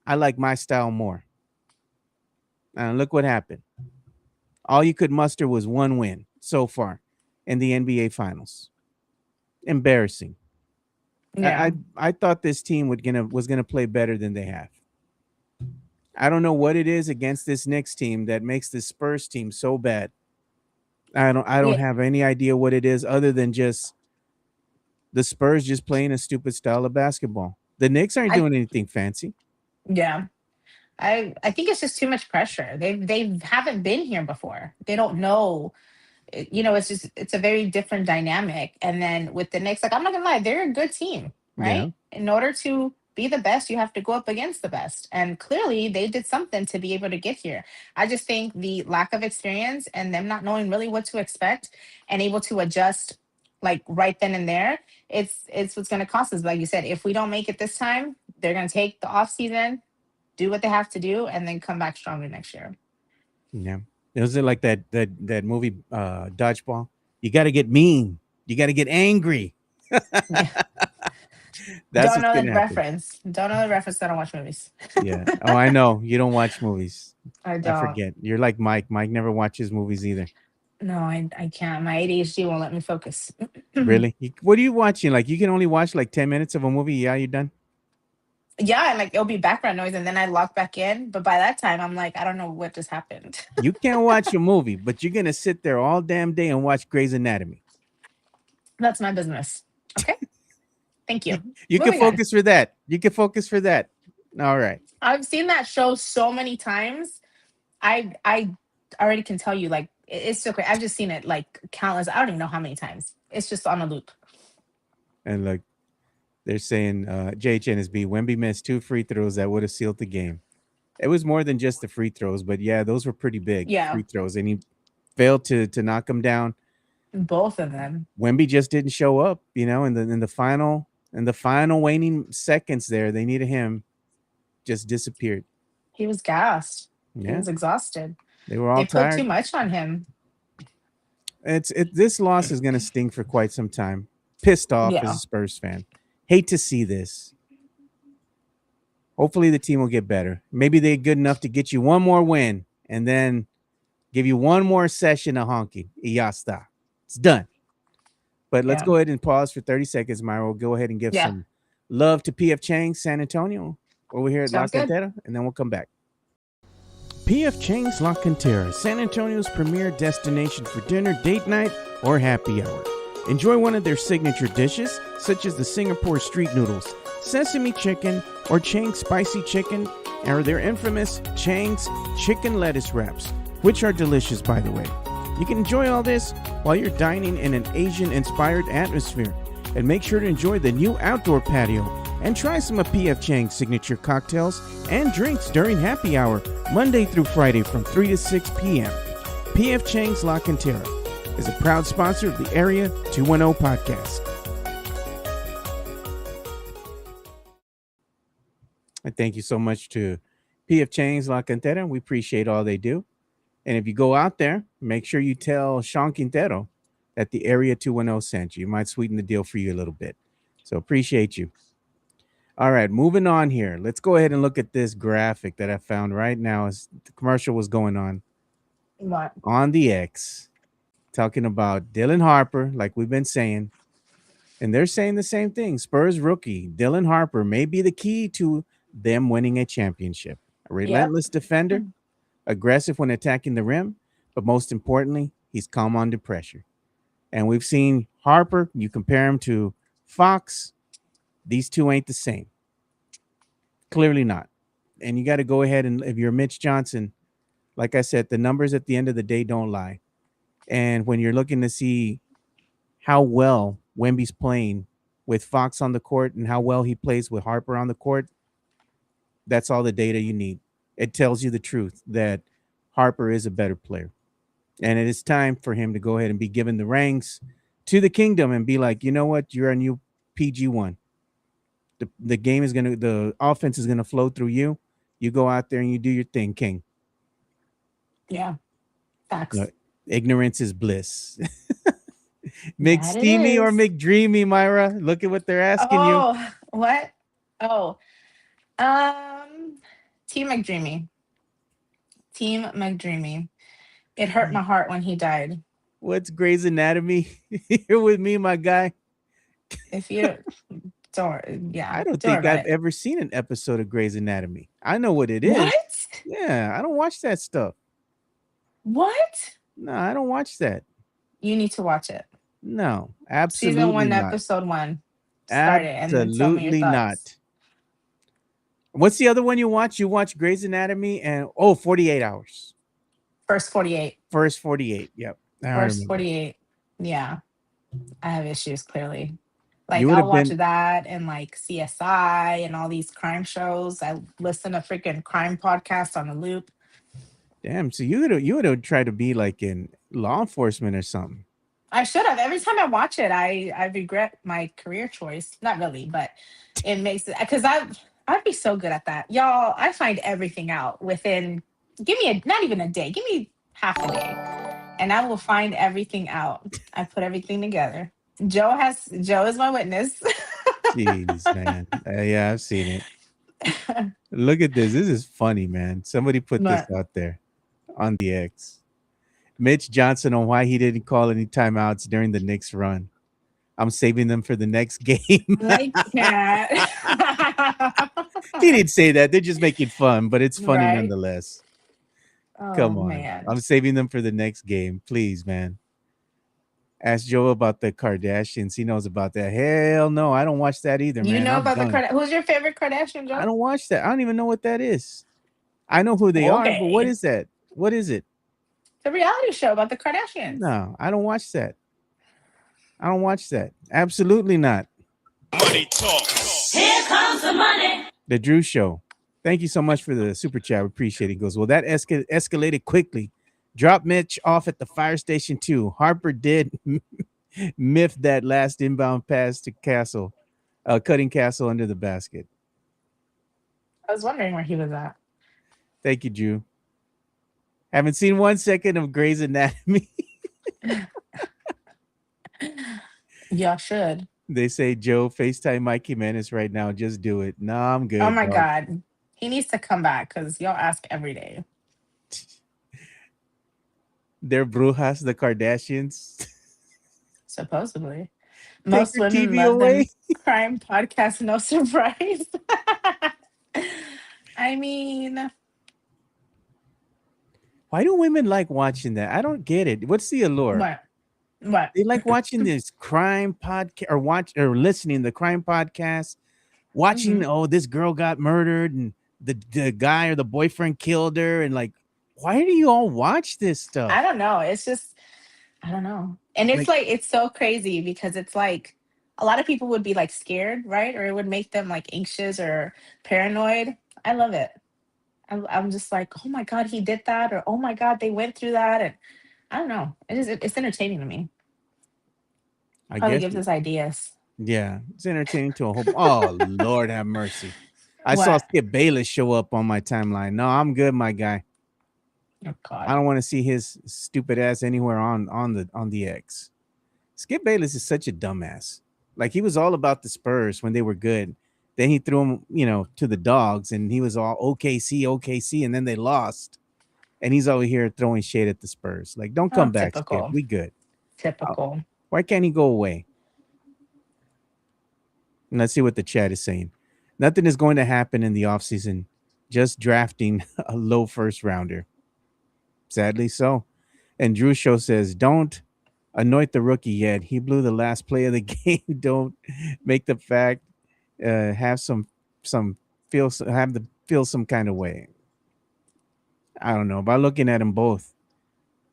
I like my style more. And look what happened. All you could muster was one win so far in the NBA Finals. Embarrassing. Yeah. I thought this team was gonna play better than they have. I don't know what it is against this Knicks team that makes this Spurs team so bad. I don't have any idea what it is other than just the Spurs just playing a stupid style of basketball. The Knicks aren't doing anything fancy. Yeah. I think it's just too much pressure. They haven't been here before. They don't know. It's a very different dynamic. And then with the Knicks, like, I'm not gonna lie, they're a good team, right? Yeah. In order to be the best, you have to go up against the best. And clearly they did something to be able to get here. I just think the lack of experience and them not knowing really what to expect and able to adjust like right then and there, it's what's gonna cost us. Like you said, if we don't make it this time, they're gonna take the off season, do what they have to do, and then come back stronger next year. Yeah. Was it like that movie Dodgeball? You got to get mean. You got to get angry. Don't know the reference. Don't know the reference. I don't watch movies. Yeah. Oh, I know. You don't watch movies. I don't. I forget. You're like Mike. Mike never watches movies either. No, I can't. My ADHD won't let me focus. Really? What are you watching? Like, you can only watch like 10 minutes of a movie. Yeah, you're done? Yeah, and like it'll be background noise, and then I log back in. But by that time, I'm like, I don't know what just happened. You can't watch a movie, but you're going to sit there all damn day and watch Grey's Anatomy. That's my business. Okay. Thank you. You can focus for that. You can focus for that. All right. I've seen that show so many times. I already can tell you, like, it's so great. I've just seen it like countless. I don't even know how many times. It's just on a loop. And like, they're saying JHNSB, Wemby missed 2 free throws that would have sealed the game. It was more than just the free throws, but yeah, those were pretty big free throws. And he failed to knock them down. Both of them. Wemby just didn't show up, in the final waning seconds there. They needed him, just disappeared. He was gassed. Yeah. He was exhausted. They were all they tired. put too much on him. This loss is going to sting for quite some time. Pissed off as Yeah. a Spurs fan. Hate to see this. Hopefully the team will get better. Maybe they're good enough to get you one more win and then give you one more session of honking. Y ya está. It's done. But let's Yeah. go ahead and pause for 30 seconds, Myra. We'll go ahead and give Yeah. some love to PF Chang's San Antonio over here at La Sounds good. Cantera, and then we'll come back. PF Chang's La Cantera, San Antonio's premier destination for dinner, date night, or happy hour. Enjoy one of their signature dishes, such as the Singapore street noodles, sesame chicken, or Chang's spicy chicken, or their infamous Chang's chicken lettuce wraps, which are delicious, by the way. You can enjoy all this while you're dining in an Asian-inspired atmosphere. And make sure to enjoy the new outdoor patio and try some of PF Chang's signature cocktails and drinks during happy hour, Monday through Friday from 3 to 6 p.m. PF Chang's La Cantera is a proud sponsor of the Area 210 podcast. And thank you so much to PF Chang's La Cantera. We appreciate all they do. And if you go out there, make sure you tell Sean Quintero that the Area 210 sent you. It might sweeten the deal for you a little bit. So appreciate you. All right, moving on here. Let's go ahead and look at this graphic that I found right now as the commercial was going on. What? On the X, talking about Dylan Harper, like we've been saying. And they're saying the same thing. Spurs rookie Dylan Harper may be the key to them winning a championship. A relentless defender, aggressive when attacking the rim, but most importantly, he's calm under pressure. And we've seen Harper, you compare him to Fox, these two ain't the same. Clearly not. And you got to go ahead and, if you're Mitch Johnson, like I said, the numbers at the end of the day don't lie. And when you're looking to see how well Wemby's playing with Fox on the court and how well he plays with Harper on the court, that's all the data you need. It tells you the truth that Harper is a better player. And it is time for him to go ahead and be given the ranks to the kingdom and be like, you know what? You're a new PG1. The game is the offense is going to flow through you. You go out there and you do your thing, King. Yeah. Facts. Ignorance is bliss. McSteamy or McDreamy, Myra? Look at what they're asking you. Oh, what? Oh, Team McDreamy. Team McDreamy. It hurt my heart when he died. What's Grey's Anatomy? You're with me, my guy. If you don't, yeah. I don't think I've ever seen an episode of Grey's Anatomy. I know what it is. What? Yeah, I don't watch that stuff. What? No, I don't watch that. You need to watch it. No, absolutely Season 1, not. episode 1. Start it and then tell me Absolutely your not. thoughts. What's the other one you watch? You watch Grey's Anatomy and 48 hours. First 48. First 48. Yep. First 48. Yeah. I have issues clearly. Like You I'll would've watch been- that and like CSI and all these crime shows. I listen to freaking crime podcasts on a loop. Damn. So you would have tried to be like in law enforcement or something. I should have. Every time I watch it, I regret my career choice. Not really, but it makes it because I'd be so good at that. Y'all, I find everything out within not even a day. Give me half a day. And I will find everything out. I put everything together. Joe is my witness. Jeez, man. Yeah, I've seen it. Look at this. This is funny, man. Somebody put this out there on the X. Mitch Johnson on why he didn't call any timeouts during the Knicks run. I'm saving them for the next game. Like that. He didn't say that. They're just making fun, but it's funny Right. nonetheless. Oh, Come on. man. I'm saving them for the next game. Please, man. Ask Joe about the Kardashians. He knows about that. Hell no, I don't watch that either, You man. know I'm about done. who's your favorite Kardashian, Joe? I don't watch that. I don't even know what that is. I know who they are, but what Okay. is that? What is it? The reality show about the Kardashians. No, I don't watch that. I don't watch that. Absolutely not. Money talk. Here comes the money. The Drew Show. Thank you so much for the super chat. We appreciate it. He goes, well, that escalated quickly. Drop Mitch off at the fire station too. Harper did miff that last inbound pass to Castle, cutting Castle under the basket. I was wondering where he was at. Thank you, Drew. Haven't seen 1 second of Grey's Anatomy. Y'all should. They say, Joe, FaceTime Mike Jimenez right now. Just do it. No, I'm good. Oh my dog. God. He needs to come back because y'all ask every day. They're brujas, the Kardashians. Supposedly. Take Most your women TV love them away. crime podcast, no surprise. I mean, Why do women like watching that? I don't get it. What's the allure? what? They like watching this crime podcast or listening to the crime podcast, watching, Mhm. oh, this girl got murdered and the guy or the boyfriend killed her. And like, why do you all watch this stuff? I don't know. It's just, I don't know. And it's like, it's so crazy because it's like a lot of people would be like scared, right? Or it would make them like anxious or paranoid. I love it. I'm just like, oh my God, he did that. Or, oh my God, they went through that. And I don't know. It's entertaining to me. I Probably guess. gives us ideas. Yeah, it's entertaining to a whole. Oh, Lord have mercy. I saw What? Skip Bayless show up on my timeline. No, I'm good, my guy. Oh I God. don't want to see his stupid ass anywhere on the X. Skip Bayless is such a dumbass. Like, he was all about the Spurs when they were good. Then he threw him, to the dogs, and he was all OKC, and then they lost. And he's over here throwing shade at the Spurs. Like, don't Oh, come back, Skip. typical. We good. Typical. Why can't he go away? And let's see what the chat is saying. Nothing is going to happen in the offseason. Just drafting a low first rounder. Sadly so. And Drew Show says, don't anoint the rookie yet. He blew the last play of the game. Don't make the fact have some feel some kind of way. I don't know. By looking at them both,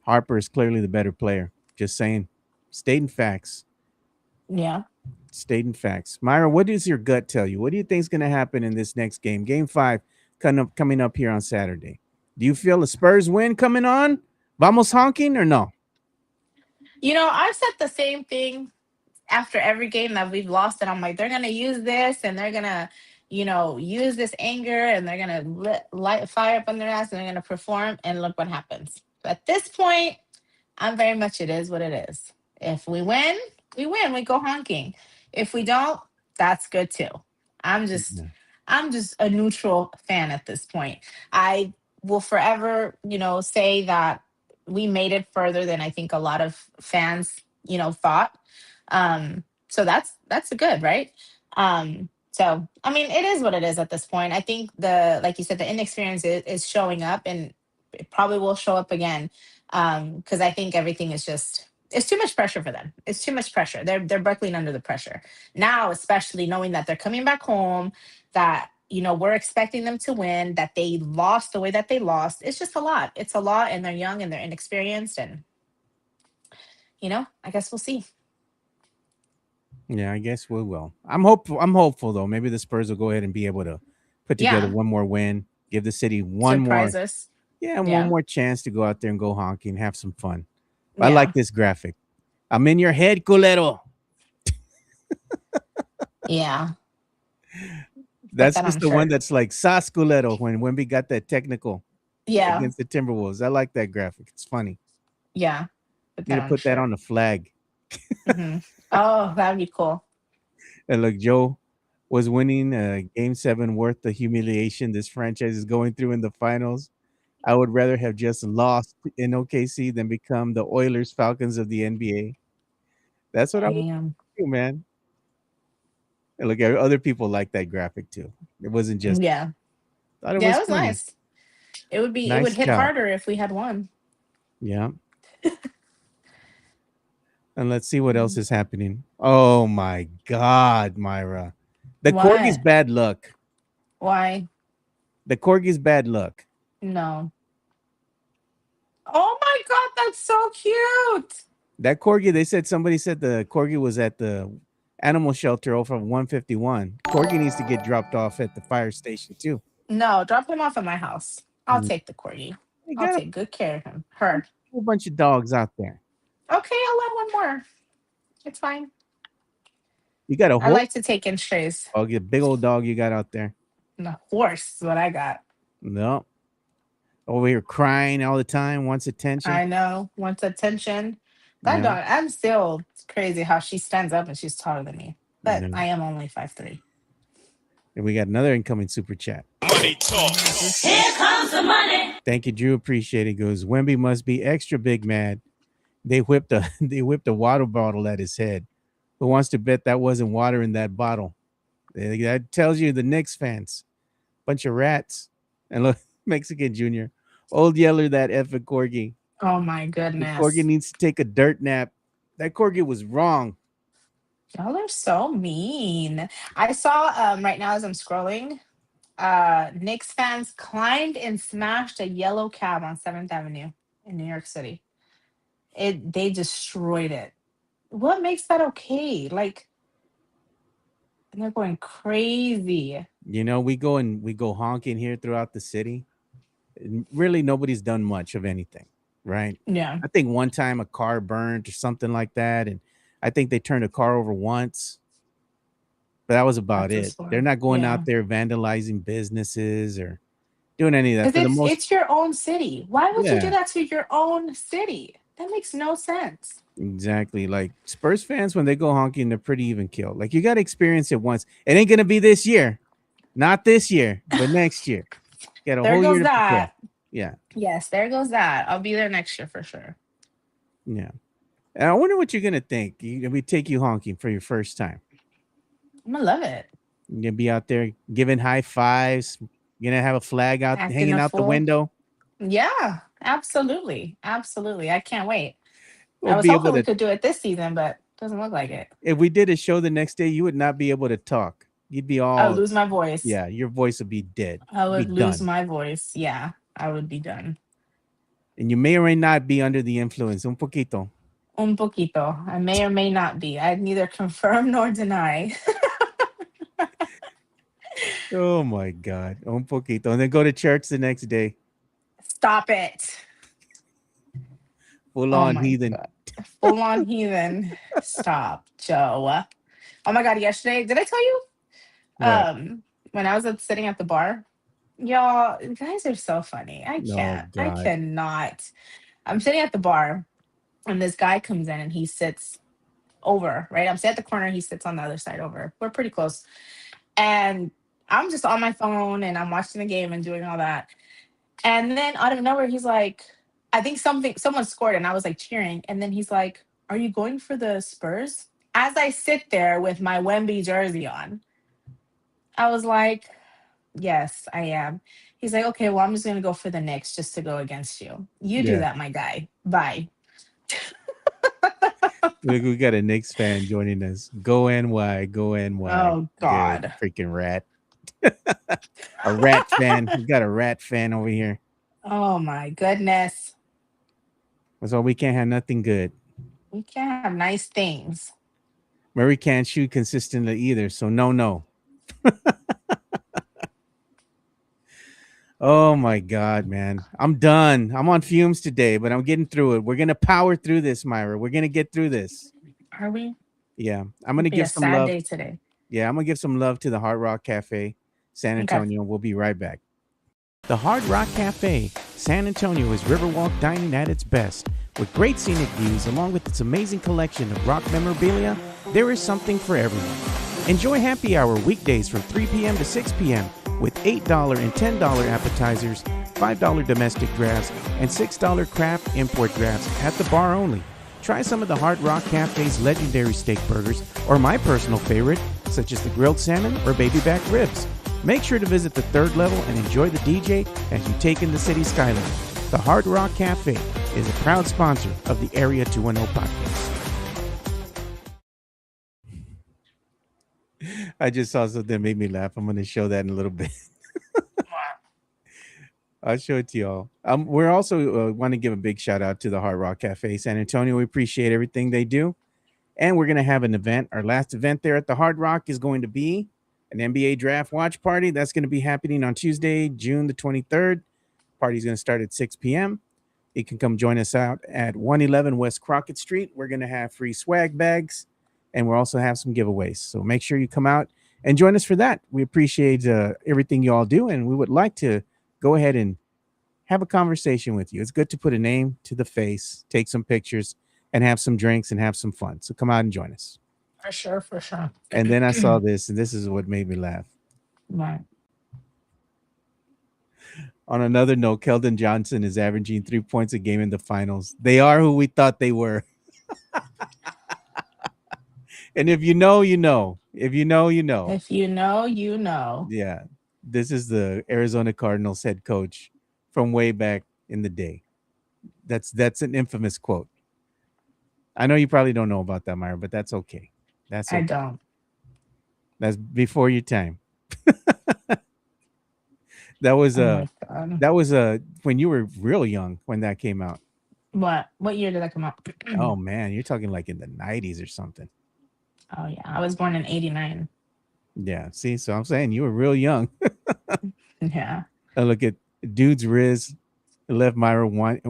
Harper is clearly the better player. Just saying. Stating facts. Yeah. Stating facts. Myra, what does your gut tell you? What do you think is going to happen in this next game? Game 5 coming up here on Saturday. Do you feel a Spurs win coming on? Vamos honking or no? I've said the same thing after every game that we've lost, and I'm like, they're gonna use this, and they're gonna, use this anger, and they're gonna light fire up on their ass, and they're gonna perform, and look what happens. So at this point, I'm very much it is what it is. If we win, we win. We go honking. If we don't, that's good too. I'm just Yeah. I'm just a neutral fan at this point. I will forever, say that we made it further than I think a lot of fans, thought. So that's good, right? So I mean, it is what it is at this point. I think like you said, the inexperience is showing up, and it probably will show up again. Because I think everything is just it's too much pressure for them. It's too much pressure. They're buckling under the pressure now, especially knowing that they're coming back home, that we're expecting them to win, that they lost the way that they lost. It's just a lot. It's a lot, and they're young and they're inexperienced, and I guess we'll see. Yeah, I guess we will. I'm hopeful though. Maybe the Spurs will go ahead and be able to put together Yeah, one more win, give the city one more, surprises. one Yeah, more chance to go out there and go honking, have some fun. I yeah, like this graphic. I'm in your head, culero. yeah. Put That's that on just a the one shirt. that's like Sas culero when Wemby got that technical Yeah, against the Timberwolves. I like that graphic. It's funny. yeah. Put Need that to on a put that shirt. on the flag. Hmm. Oh, that'd be cool. And look, Joe was winning game 7 worth the humiliation this franchise is going through in the finals. I would rather have just lost in OKC than become the Oilers Falcons of the NBA. That's what I would Damn. do, man. And look, other people like that graphic too. It wasn't just Yeah, thought it yeah. was It was funny. nice. It would Nice hit job. harder if we had won. Yeah. And let's see what else is happening. Oh my God, Myra. The corgi's What? bad luck. Why? The corgi's bad luck. No. Oh my God, that's so cute. That corgi, somebody said the corgi was at the animal shelter over 151. Corgi needs to get dropped off at the fire station too. No, drop him off at my house. I'll Mm. take the corgi. They I'll got take good care of him. Her. a whole bunch of dogs out there. Okay, I'll let one more. It's fine. You got a I whole like to take in strays. dog, a big old dog you got out there. The horse is what I got. No. Over here crying all the time, wants attention. I know. Wants attention. That dog, I'm still crazy how she stands up and she's taller than me. But No. I am only 5'3". And we got another incoming super chat. Money talks. Here comes the money. Thank you, Drew. Appreciate it. Goes, Wemby must be extra big mad. They whipped a water bottle at his head. Who wants to bet that wasn't water in that bottle? That tells you the Knicks fans, bunch of rats. And look, Mexican Junior, old Yeller, that effing corgi. Oh my The goodness. corgi needs to take a dirt nap. That corgi was wrong. Y'all are so mean. I saw right now as I'm scrolling, Knicks fans climbed and smashed a yellow cab on 7th Avenue in New York City. They destroyed it. What makes that okay? Like, and they're going crazy. You know, we go honking here throughout the city. And really, nobody's done much of anything, right? Yeah. I think one time a car burned or something like that, and I think they turned a car over once, but that was about That's a it. story. They're not going Yeah. out there vandalizing businesses or doing any of that. For Because the most, it's your own city. Why would you Yeah. do that to your own city? That makes no sense. exactly, like Spurs fans, when they go honking, they're pretty even killed. Like, you got to experience it once. It ain't gonna be this year, not this year, but next year. Got a There whole goes year to prepare. that. Yeah, Yes, there goes that. I'll be there next year for sure. yeah. And I wonder what you're gonna think. We take you honking for your first time. I'm gonna love it. You're gonna be out there giving high fives. You're gonna have a flag out Acting hanging a out the fool. window. Yeah, absolutely. Absolutely. I can't wait. We'll I was be hoping able we to. could do it this season, but doesn't look like it. If we did a show the next day, you would not be able to talk. You'd be I would all. lose my voice. Yeah, your voice would be dead. I Be would lose done. my voice. Yeah, I would be done. And you may or may not be under the influence. Un poquito. Un poquito. I may or may not be. I'd neither confirm nor deny. Oh my God. Un poquito. And then go to church the next day. Stop it. Full Oh on my heathen. God. Full on heathen. Stop, Joe. Oh my God, yesterday, did I tell you? What? When I was sitting at the bar, y'all, you guys are so funny. I Oh can't. I God. cannot. I'm sitting at the bar and this guy comes in and he sits over, right? I'm sitting at the corner, he sits on the other side over. We're pretty close. And I'm just on my phone and I'm watching the game and doing all that. And then out of nowhere, he's like, I think someone scored and I was like cheering. And then he's like, are you going for the Spurs? As I sit there with my Wemby jersey on, I was like, yes, I am. He's like, okay, well, I'm just going to go for the Knicks just to go against you. You do Yeah. that, my guy. Bye. Look, we got a Knicks fan joining us. Go NY. Go NY. Oh, God. Good freaking rat. A rat fan. We got a rat fan over here. Oh, my goodness. So we can't have nothing good. We can't have nice things. Murray can't shoot consistently either. So no. Oh my God, man. I'm done. I'm on fumes today, but I'm getting through it. We're going to power through this, Myra. We're going to get through this. Are we? Yeah. I'm going to Be give a some sad love. day today. Yeah, I'm going to give some love to the Hard Rock Cafe, San Okay. Antonio. We'll be right back. The Hard Rock Cafe, San Antonio is Riverwalk dining at its best. With great scenic views, along with its amazing collection of rock memorabilia, there is something for everyone. Enjoy happy hour weekdays from 3 p.m. to 6 p.m. with $8 and $10 appetizers, $5 domestic drafts, and $6 craft import drafts at the bar only. Try some of the Hard Rock Cafe's legendary steak burgers, or my personal favorite, such as the grilled salmon or baby back ribs. Make sure to visit the third level and enjoy the DJ as you take in the city skyline. The Hard Rock Cafe is a proud sponsor of the Area 210 podcast. I just saw something that made me laugh. I'm going to show that in a little bit. I'll show it to y'all. We're also want to give a big shout out to the Hard Rock Cafe San Antonio. We appreciate everything they do. And we're going to have an event. Our last event there at the Hard Rock is going to be an NBA draft watch party. That's going to be happening on Tuesday, June the 23rd. Party's going to start at 6 p.m. You can come join us out at 111 West Crockett Street. We're going to have free swag bags, and we'll also have some giveaways. So make sure you come out and join us for that. We appreciate everything you all do, and we would like to go ahead and have a conversation with you. It's good to put a name to the face, take some pictures, and have some drinks and have some fun. So come out and join us. For sure, for sure. And then I saw this, and this is what made me laugh. Right. On another note, Keldon Johnson is averaging 3 points a game in the finals. They are who we thought they were. And if you know, you know. If you know, you know. If you know, you know. Yeah. This is the Arizona Cardinals head coach from way back in the day. That's an infamous quote. I know you probably don't know about that, Myra, but that's okay. That's okay. I don't. That's before your time. That was when you were real young when that came out. What year did that come out? Oh man, you're talking like in the 90s or something. Oh yeah, I was born in 89. Yeah, see, so I'm saying you were real young. Yeah. And look at dude's Riz left Myra wanting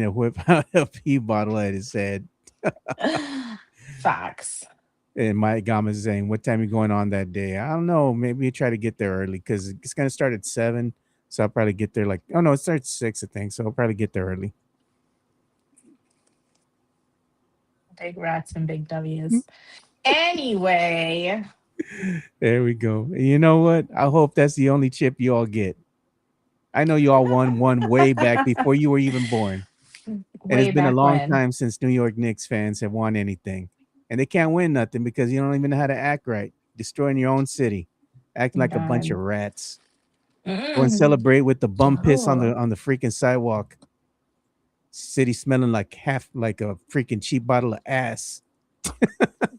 to whip out a pee bottle at his head. Facts. And Mike Gama is saying, what time are you going on that day? I don't know. Maybe you try to get there early because it's going to start at 7. So I'll probably get there it starts at 6, I think. So I'll probably get there early. Big rats and big W's. Anyway. There we go. You know what? I hope that's the only chip you all get. I know you all won one way back before you were even born. And it's been a long time since New York Knicks fans have won anything. And they can't win nothing because you don't even know how to act right. Destroying your own city. Acting like a bunch of rats. Go and celebrate with the bum piss on the freaking sidewalk. City smelling like a freaking cheap bottle of ass.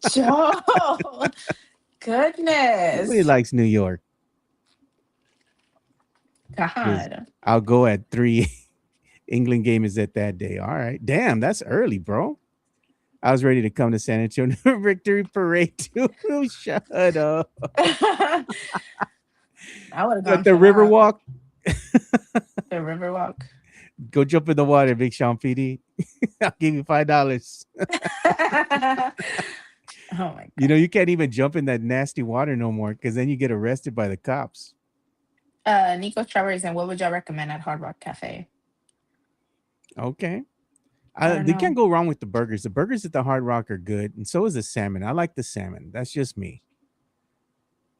Joe. Goodness. Nobody likes New York. God. I'll go at 3. England game is at that day. All right. Damn, that's early, bro. I was ready to come to San Antonio Victory Parade too. Shut up. I would have gone at the Riverwalk. The Riverwalk. Go jump in the water, Big Sean PD. I'll give you $5. Oh my God. You know, you can't even jump in that nasty water no more because then you get arrested by the cops. Nico Travers, and what would y'all recommend at Hard Rock Cafe? Okay. They can't go wrong with the burgers. The burgers at the Hard Rock are good, and so is the salmon. I like the salmon. That's just me.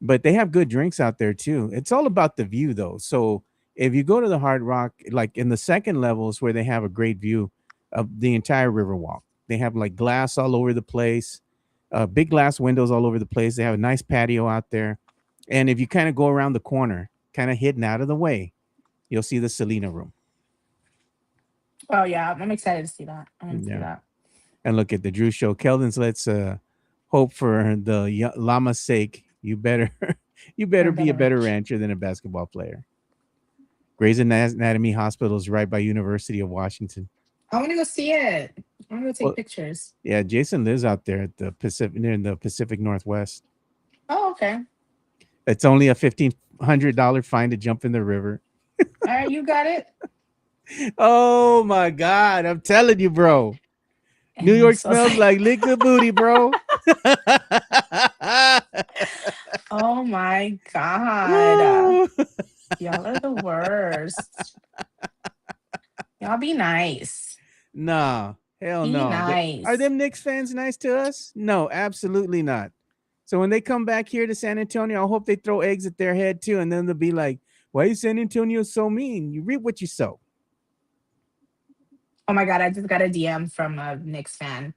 But they have good drinks out there too. It's all about the view, though. So if you go to the Hard Rock, like in the second levels where they have a great view of the entire Riverwalk, they have like glass all over the place, big glass windows all over the place. They have a nice patio out there. And if you kind of go around the corner, kind of hidden out of the way, you'll see the Selena room. Oh yeah, I'm excited to see that. I want to see that. And look at the Drew Show. Keldon's let's hope for the llama's sake. You better be a better rancher than a basketball player. Grey's Anatomy Hospital is right by University of Washington. I want to go see it. I want to go take pictures. Yeah, Jason lives out there at the near the Pacific Northwest. Oh, okay. It's only a $1,500 fine to jump in the river. All right, you got it. Oh my God, I'm telling you, bro. And New York smells like liquid booty, bro. Oh my God. Y'all are the worst. Y'all be nice. Nah, hell be no. Nice. Are them Knicks fans nice to us? No, absolutely not. So when they come back here to San Antonio, I hope they throw eggs at their head too. And then they'll be like, why is San Antonio so mean? You reap what you sow. Oh my God, I just got a DM from a Knicks fan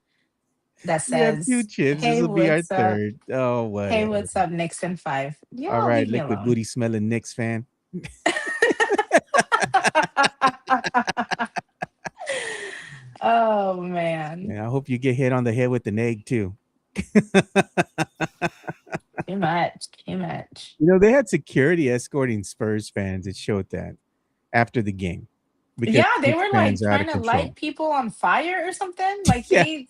that says, two chips. Hey, this will be our what's up? third. Oh, whatever. Hey, what's up, Knicks and 5? All right, liquid booty smelling Knicks fan. Oh man. Yeah, I hope you get hit on the head with an egg too. Too much. You know, they had security escorting Spurs fans. It showed that after the game. Yeah, they were like trying to light people on fire or something. Like it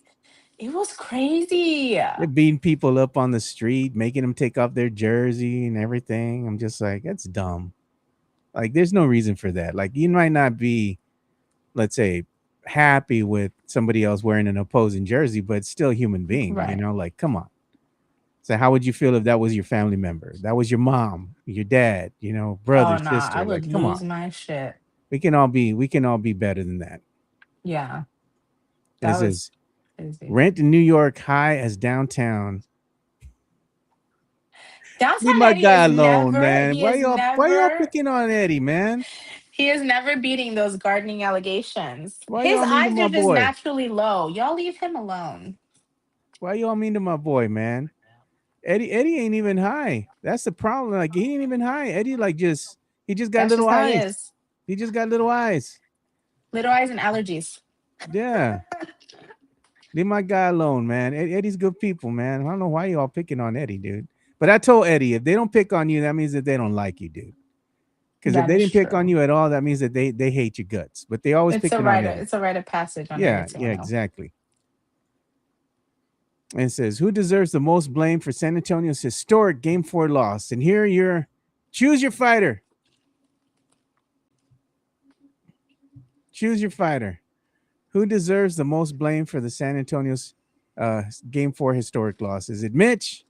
was crazy. They're beating people up on the street, making them take off their jersey and everything. I'm just like, that's dumb. Like, there's no reason for that. Like, you might not be, let's say, happy with somebody else wearing an opposing jersey, but it's still a human being, right. You know, like, come on. So how would you feel if that was your family member? That was your mom, your dad, you know, brother, sister. I would like, come lose on. my shit. We can all be better than that. Yeah. This is Rent in New York high as downtown. Leave Downtown my Eddie guy is alone, never. man. He is Why y'all never. picking on Eddie, man? He is never beating those gardening allegations. Why His y'all mean to eyes my are just boy? naturally low. Y'all leave him alone. Why y'all mean to my boy, man? Eddie ain't even high. That's the problem. Like he ain't even high. Eddie he just got That's little just how he eyes. is. He just got little eyes. Little eyes and allergies. Yeah. Leave my guy alone, man. Eddie's good people, man. I don't know why y'all picking on Eddie, dude. But I told Eddie, if they don't pick on you, that means that they don't like you, dude. Because if That they is didn't pick on true. you at all, that means that they hate your guts. But they always picking on Eddie. It's a rite of passage on Yeah, Antonio. exactly. And it says, who deserves the most blame for San Antonio's historic Game 4 loss? And here choose your fighter. Choose your fighter. Who deserves the most blame for the San Antonio's Game 4 historic loss? Is it Mitch?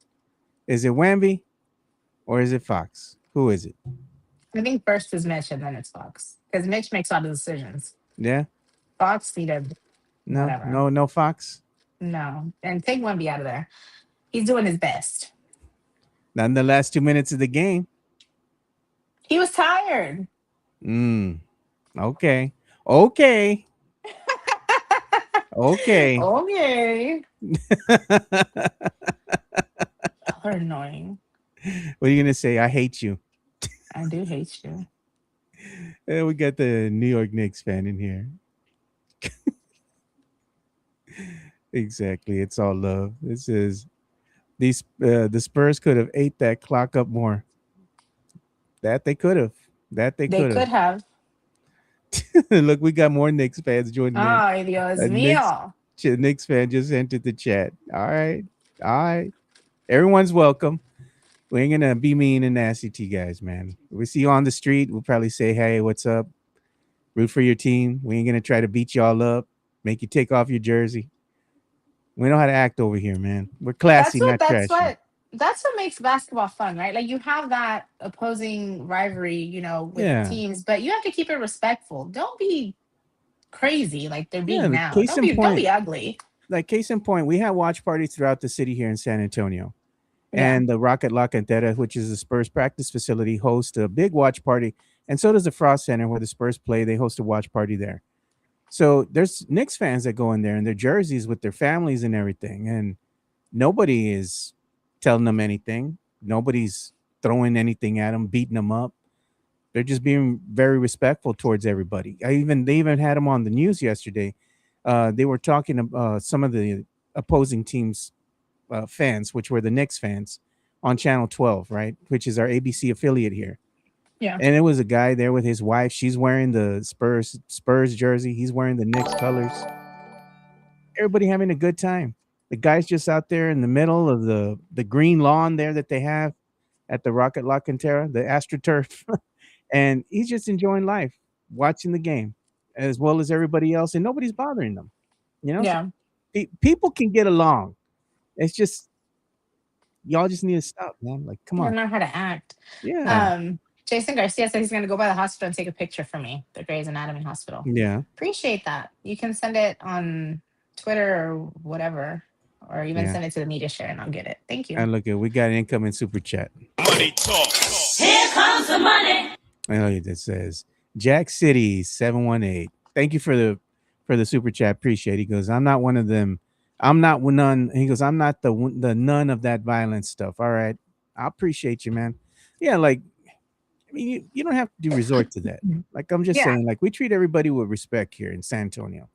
Is it Wemby? Or is it Fox? Who is it? I think first is Mitch and then it's Fox. Because Mitch makes all the decisions. Yeah? Fox needed whatever. No Fox? No. And take Wemby out of there. He's doing his best. Not in the last 2 minutes of the game. He was tired. Okay. Okay. Y'all are annoying. What are you gonna say? I hate you. I do hate you. And we got the New York Knicks fan in here. Exactly. It's all love. It says the Spurs could have ate that clock up more. That they could have. They could have. Look, we got more Knicks fans joining in. Ay, Dios mío. Knicks fan just entered the chat. All right. Everyone's welcome. We ain't gonna be mean and nasty to you guys, man. If we see you on the street, we'll probably say, hey, what's up? Root for your team. We ain't gonna try to beat y'all up, make you take off your jersey. We know how to act over here, man. We're classy, not trashy. That's what makes basketball fun, right? Like you have that opposing rivalry, with teams, but you have to keep it respectful. Don't be crazy like they're being now. Don't be ugly. Like case in point, we had watch parties throughout the city here in San Antonio. Yeah. And the Rocket La Cantera, which is the Spurs practice facility, hosts a big watch party. And so does the Frost Center where the Spurs play. They host a watch party there. So there's Knicks fans that go in there in their jerseys with their families and everything. And nobody is telling them anything. Nobody's throwing anything at them, beating them up. They're just being very respectful towards everybody. They even had them on the news yesterday. They were talking about some of the opposing teams' fans, which were the Knicks fans, on Channel 12, right, which is our ABC affiliate here. Yeah. And it was a guy there with his wife. She's wearing the Spurs jersey. He's wearing the Knicks colors. Everybody having a good time. The guy's just out there in the middle of the green lawn there that they have at the Rocket La Cantera, the AstroTurf. And he's just enjoying life, watching the game as well as everybody else. And nobody's bothering them. Yeah. So people can get along. It's just, y'all just need to stop, man. Like, come on. You know how to act. Yeah. Jason Garcia said he's going to go by the hospital and take a picture for me, the Grey's Anatomy Hospital. Yeah. Appreciate that. You can send it on Twitter or whatever, or even send it to the media share and I'll get it. Thank you. And look, we got an incoming super chat. Money talk. Here comes the money. That says Jack City 718. Thank you for the super chat. Appreciate it. He goes, I'm not one of them. I'm not none. He goes, I'm not the none of that violent stuff. All right. I appreciate you, man. Yeah, like, I mean, you don't have to resort to that. Like, I'm just saying, like, we treat everybody with respect here in San Antonio.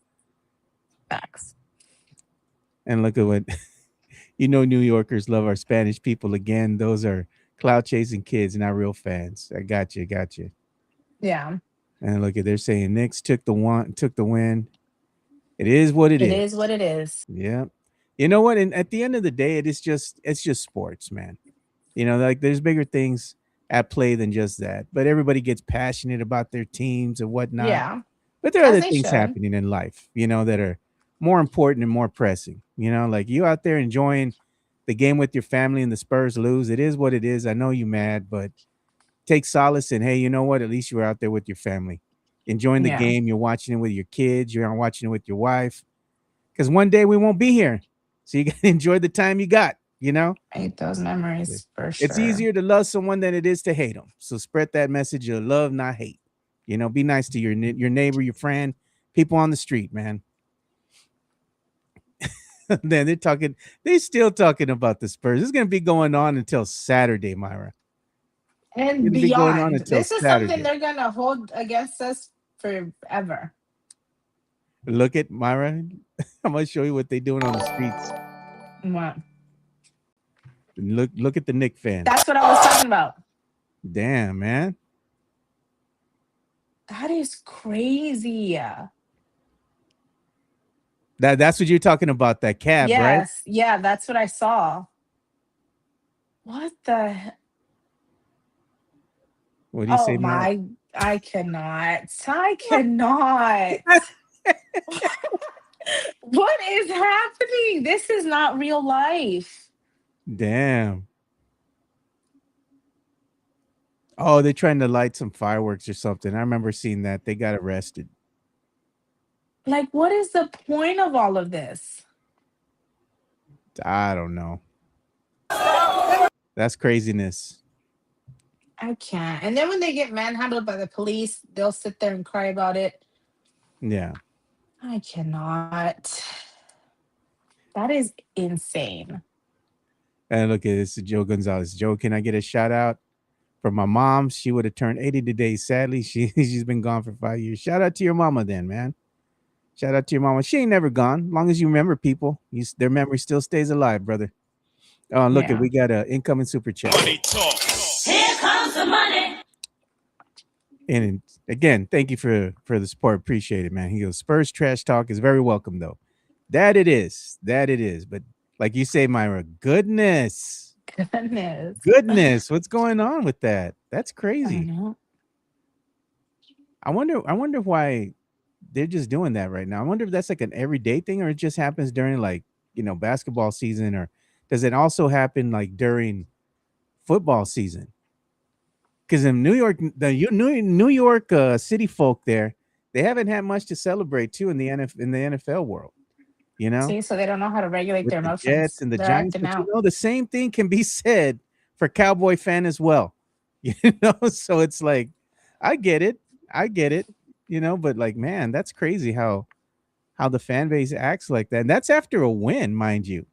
Facts. And look at what, New Yorkers love our Spanish people again. Those are cloud chasing kids, not real fans. I got you. Yeah. And look at, they're saying Knicks took the win. It is what it is. It is what it is. Yeah. You know what? And at the end of the day, it's just sports, man. Like there's bigger things at play than just that. But everybody gets passionate about their teams and whatnot. Yeah. But there are other things happening in life, that are more important and more pressing. Like you out there enjoying the game with your family and the Spurs lose. It is what it is. I know you're mad, but take solace in, hey, you know what? At least you're out there with your family. Enjoying the game. You're watching it with your kids. You're watching it with your wife. because one day we won't be here. So you got to enjoy the time you got, you know? Make those memories for sure. It's easier to love someone than it is to hate them. So spread that message of love, not hate. You know, be nice to your neighbor, your friend, people on the street, man. Then they're still talking about the Spurs. It's going to be going on until Saturday, Myra. And It'll be going on beyond. until This is Saturday. something they're going to hold against us forever. Look at Myra. I'm going to show you what they're doing on the streets. What? Look at the Knicks fans. That's what I was talking about. Damn, man. That is crazy. That's what you're talking about, that cab, right? Yes. Yeah, that's what I saw. What the What do you say, Myra? I cannot. I cannot. What is happening? This is not real life. Damn. Oh, they're trying to light some fireworks or something. I remember seeing that. They got arrested. Like, what is the point of all of this? I don't know. That's craziness. I can't. And then when they get manhandled by the police, they'll sit there and cry about it. Yeah. I cannot. That is insane. And look at this, Joe Gonzalez. Joe, can I get a shout out for my mom? She would have turned 80 today. Sadly, she's been gone for 5 years. Shout out to your mama then, man. Shout out to your mama. She ain't never gone. As long as you remember people, their memory still stays alive, brother. Oh, look at we got an incoming super chat. Money talk. Here comes the money. And again, thank you for the support. Appreciate it, man. He goes, Spurs trash talk is very welcome, though. That it is. But like you say, Myra, goodness. What's going on with that? That's crazy. I wonder why they're just doing that right now. I wonder if that's like an everyday thing, or it just happens during, like, basketball season, or does it also happen like during football season? Because in New York, the New York city folk there, they haven't had much to celebrate too in the NFL world. See, so they don't know how to regulate With their the emotions. Jets and the They're Giants, acting but out. the same thing can be said for Cowboy fan as well. So it's like, I get it, but like, man, that's crazy how the fan base acts like that. And that's after a win, mind you.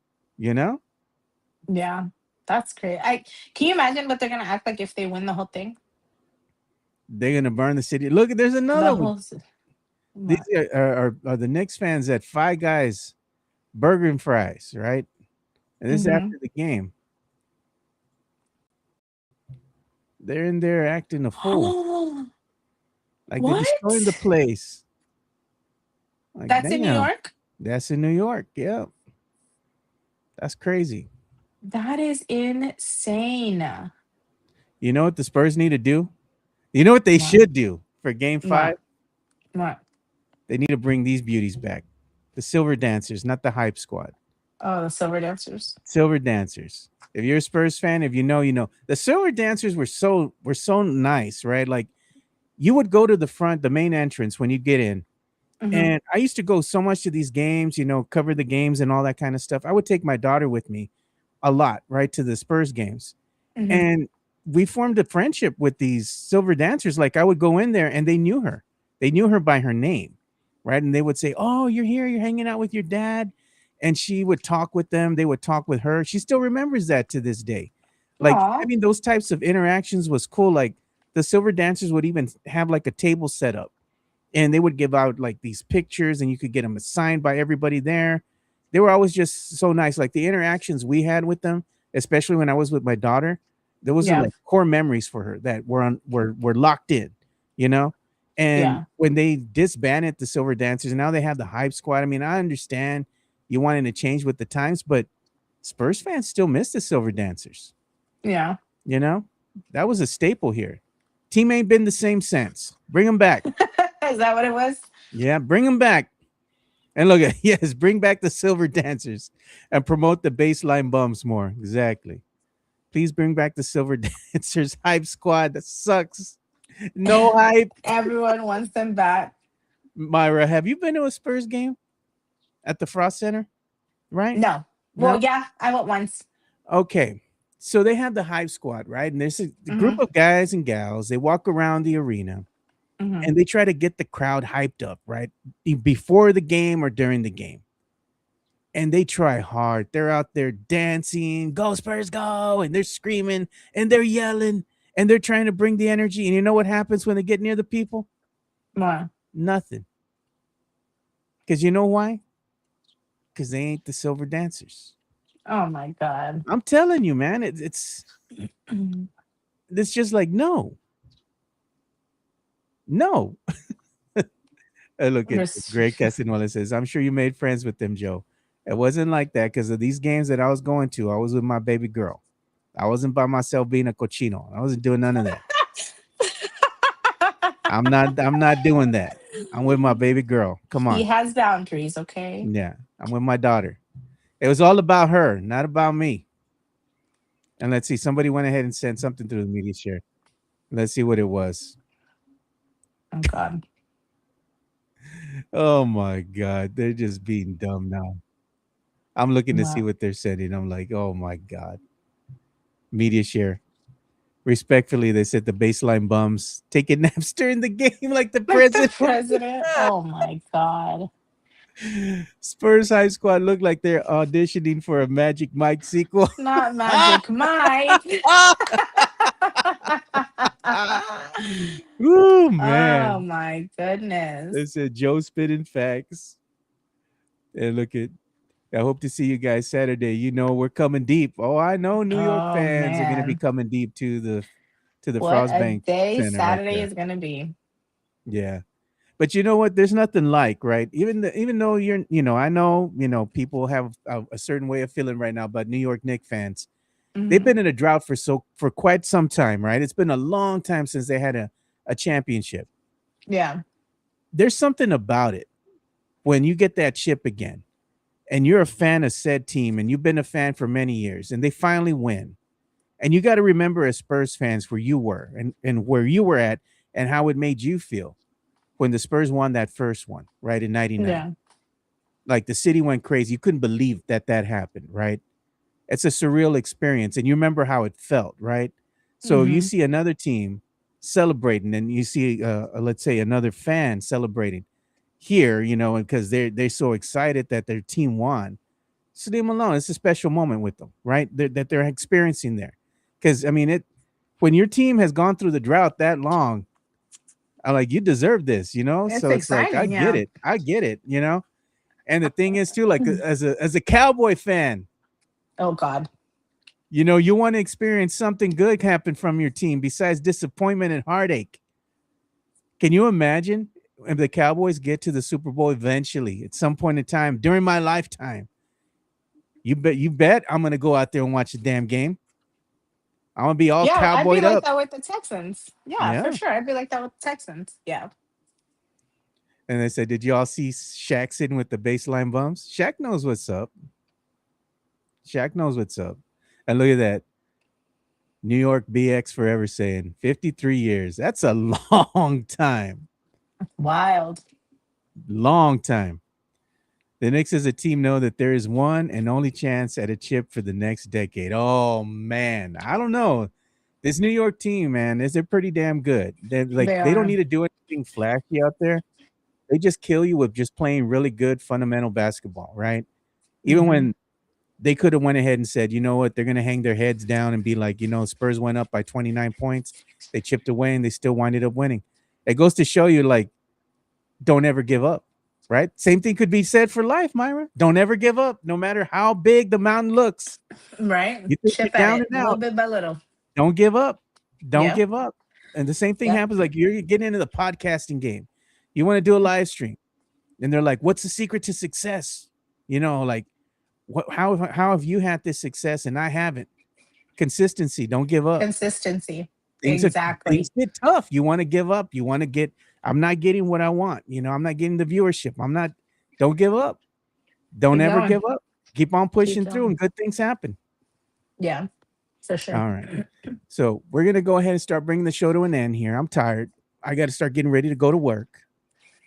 Yeah, that's great. Can you imagine what they're gonna act like if they win the whole thing? They're gonna burn the city. Look, there's another The one. whole. These are the Knicks fans at Five Guys Burger and Fries, right? And this is after the game. They're in there acting a fool. Like, they're destroying the place. Like, That's in New damn. York? That's in New York. Yeah. That's crazy. That is insane. You know what the Spurs need to do? You know what they should do for Game 5? What? They need to bring these beauties back. The Silver Dancers, not the Hype Squad. Oh, the Silver Dancers. Silver Dancers. If you're a Spurs fan, if you know, you know. The Silver Dancers were so nice, right? Like, you would go to the front, the main entrance when you get in. And I used to go so much to these games, cover the games and all that kind of stuff. I would take my daughter with me a lot, right, to the Spurs games. And we formed a friendship with these Silver Dancers. Like, I would go in there and they knew her. They knew her by her name, right? And they would say, oh, you're here. You're hanging out with your dad. And she would talk with them. They would talk with her. She still remembers that to this day. Like, I mean, those types of interactions was cool. Like, the Silver Dancers would even have like a table set up. And they would give out like these pictures and you could get them signed by everybody there. They were always just so nice. Like, the interactions we had with them, especially when I was with my daughter, there was like core memories for her that were locked in, And when they disbanded the Silver Dancers, and now they have the Hype Squad. I mean, I understand you wanting to change with the times, but Spurs fans still miss the Silver Dancers. Yeah. That was a staple here. Team ain't been the same since. Bring them back. Is that what it was? Yeah, bring them back. And look at, yes, bring back the Silver Dancers and promote the baseline bums more. Exactly. Please bring back the Silver Dancers Hype Squad. That sucks. No hype. Everyone wants them back. Myra, have you been to a Spurs game? at the Frost Center, right? No. Well, No? yeah, I went once. Okay. So they have the Hype Squad, right? And there's a group Mhm. of guys and gals. They walk around the arena Mhm. and they try to get the crowd hyped up, right? Before the game or during the game. And they try hard. They're out there dancing, go Spurs, go, and they're screaming and they're yelling and they're trying to bring the energy. And you know what happens when they get near the people? What? Nothing. Because you know why? Because they ain't the Silver Dancers. Oh my God. I'm telling you, man, it's just like no. Look at Greg Casanova says, I'm sure you made friends with them, Joe. It wasn't like that because of these games that I was going to. I was with my baby girl. I wasn't by myself being a cochino. I wasn't doing none of that. I'm not doing that. I'm with my baby girl. Come on. He has boundaries, okay? Yeah, I'm with my daughter. It was all about her, not about me. And let's see, somebody went ahead and sent something through the media share. Let's see what it was. Oh God. Oh my God, they're just being dumb now. I'm looking to see Wow. what they're sending. I'm like, oh my God. Media share. Respectfully, they said the baseline bums taking naps during the game like the Like president. the president. Oh my God. Spurs High Squad look like they're auditioning for a Magic Mike sequel. Not Magic Mike. Ooh, Oh man. my goodness. They said Joe spitting facts. And look at, I hope to see you guys Saturday. You know, we're coming deep. Oh, I know New York Oh fans are going to be man. coming deep to the What a Frostbank day Center right Saturday there. is gonna be. Yeah. But you know what? There's nothing like, right? Even though you're, I know, people have a certain way of feeling right now about New York Knicks fans. They've Mhm. been in a drought for quite some time, right? It's been a long time since they had a championship. Yeah. There's something about it when you get that chip again and you're a fan of said team and you've been a fan for many years and they finally win. And you got to remember as Spurs fans where you were and where you were at and how it made you feel when the Spurs won that first one, right, in 99. Yeah. Like the city went crazy. You couldn't believe that happened, right? It's a surreal experience. And you remember how it felt, right? So you Mhm. see another team celebrating and you see, let's say, another fan celebrating here, because they're so excited that their team won. So leave them alone. It's a special moment with them, right? That they're experiencing there. Because, I mean, when your team has gone through the drought that long, I'm like, you deserve this, It's So it's like, I exciting, get yeah. it. And the thing is too, like as a Cowboy fan, Oh God. you want to experience something good happen from your team besides disappointment and heartache. Can you imagine if the Cowboys get to the Super Bowl eventually at some point in time during my lifetime? You bet I'm gonna go out there and watch the damn game. I'm gonna be all Yeah, I'd be cowboyed like up. that with the Texans. Yeah, for Yeah. sure. I'd be like that with the Texans. Yeah. And they said, did y'all see Shaq sitting with the baseline bumps? Shaq knows what's up. Shaq knows what's up. And look at that. New York BX forever saying 53 years. That's a long time. Wild. Long time. The Knicks as a team know that there is one and only chance at a chip for the next decade. Oh man, I don't know. This New York team, man, they're pretty damn good. They They don't are. need to do anything flashy out there. They just kill you with just playing really good fundamental basketball, right? Even Mhm. when they could have went ahead and said, you know what, they're going to hang their heads down and be like, Spurs went up by 29 points. They chipped away and they still winded up winning. It goes to show you, like, don't ever give up, right? Same thing could be said for life, Myra. Don't ever give up, no matter how big the mountain looks. Right. You think you're Chip at down it and little out. bit by little. Don't give up. Don't Yep. give up. And the same thing Yep. happens, like you're getting into the podcasting game. You want to do a live stream. And they're like, what's the secret to success? Like, how have you had this success and I haven't? Consistency. Don't give up. Consistency. Things Exactly. get tough. You want to give up. You want to get, I'm not getting what I want. I'm not getting the viewership. Don't give up. Don't Keep ever going. give up. Keep on Keep pushing through and going. good things happen. Yeah, for sure. All right. So we're going to go ahead and start bringing the show to an end here. I'm tired. I got to start getting ready to go to work.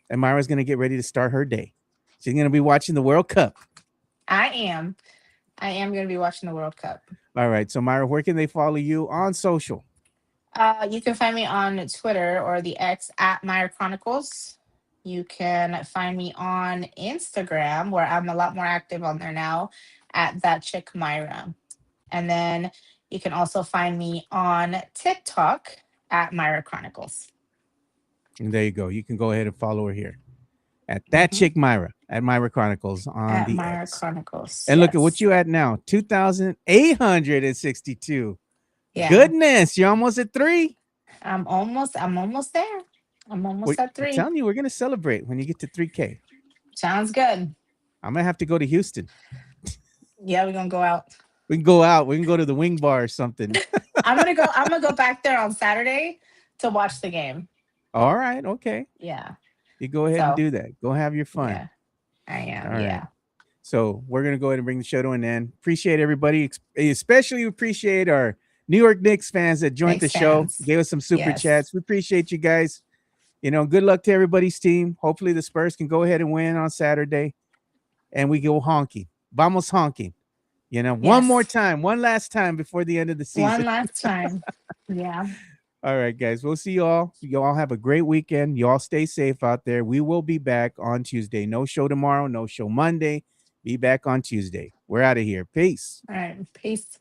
And Myra's going to get ready to start her day. She's going to be watching the World Cup. I am going to be watching the World Cup. All right. So, Myra, where can they follow you on social? You can find me on Twitter or the X at Myra Chronicles. You can find me on Instagram, where I'm a lot more active on there now, at That Chick Myra. And then you can also find me on TikTok at Myra Chronicles. And there you go. You can go ahead and follow her here at That Chick Myra, at Myra Chronicles on At the Myra X. Chronicles. And look at what you at now, 2,862. Yeah. Goodness, you're almost at 3. I'm almost there. I'm almost at 3. I'm telling you, we're gonna celebrate when you get to 3K. Sounds good. I'm gonna have to go to Houston. Yeah, we're gonna go out. We can go out. We can go to the wing bar or something. I'm gonna go back there on Saturday to watch the game. All right, okay. Yeah. You go ahead and do that. Go have your fun. Yeah, I am. All yeah. right. So we're gonna go ahead and bring the show to an end. Appreciate everybody, especially appreciate our New York Knicks fans that joined the show, gave us some super chats. We appreciate you guys. You know, good luck to everybody's team. Hopefully the Spurs can go ahead and win on Saturday, and we go honky. Vamos honky. You know, one more time, one last time before the end of the season. One last time. Yeah. All right, guys. We'll see you all. You all have a great weekend. You all stay safe out there. We will be back on Tuesday. No show tomorrow. No show Monday. Be back on Tuesday. We're out of here. Peace. All right. Peace.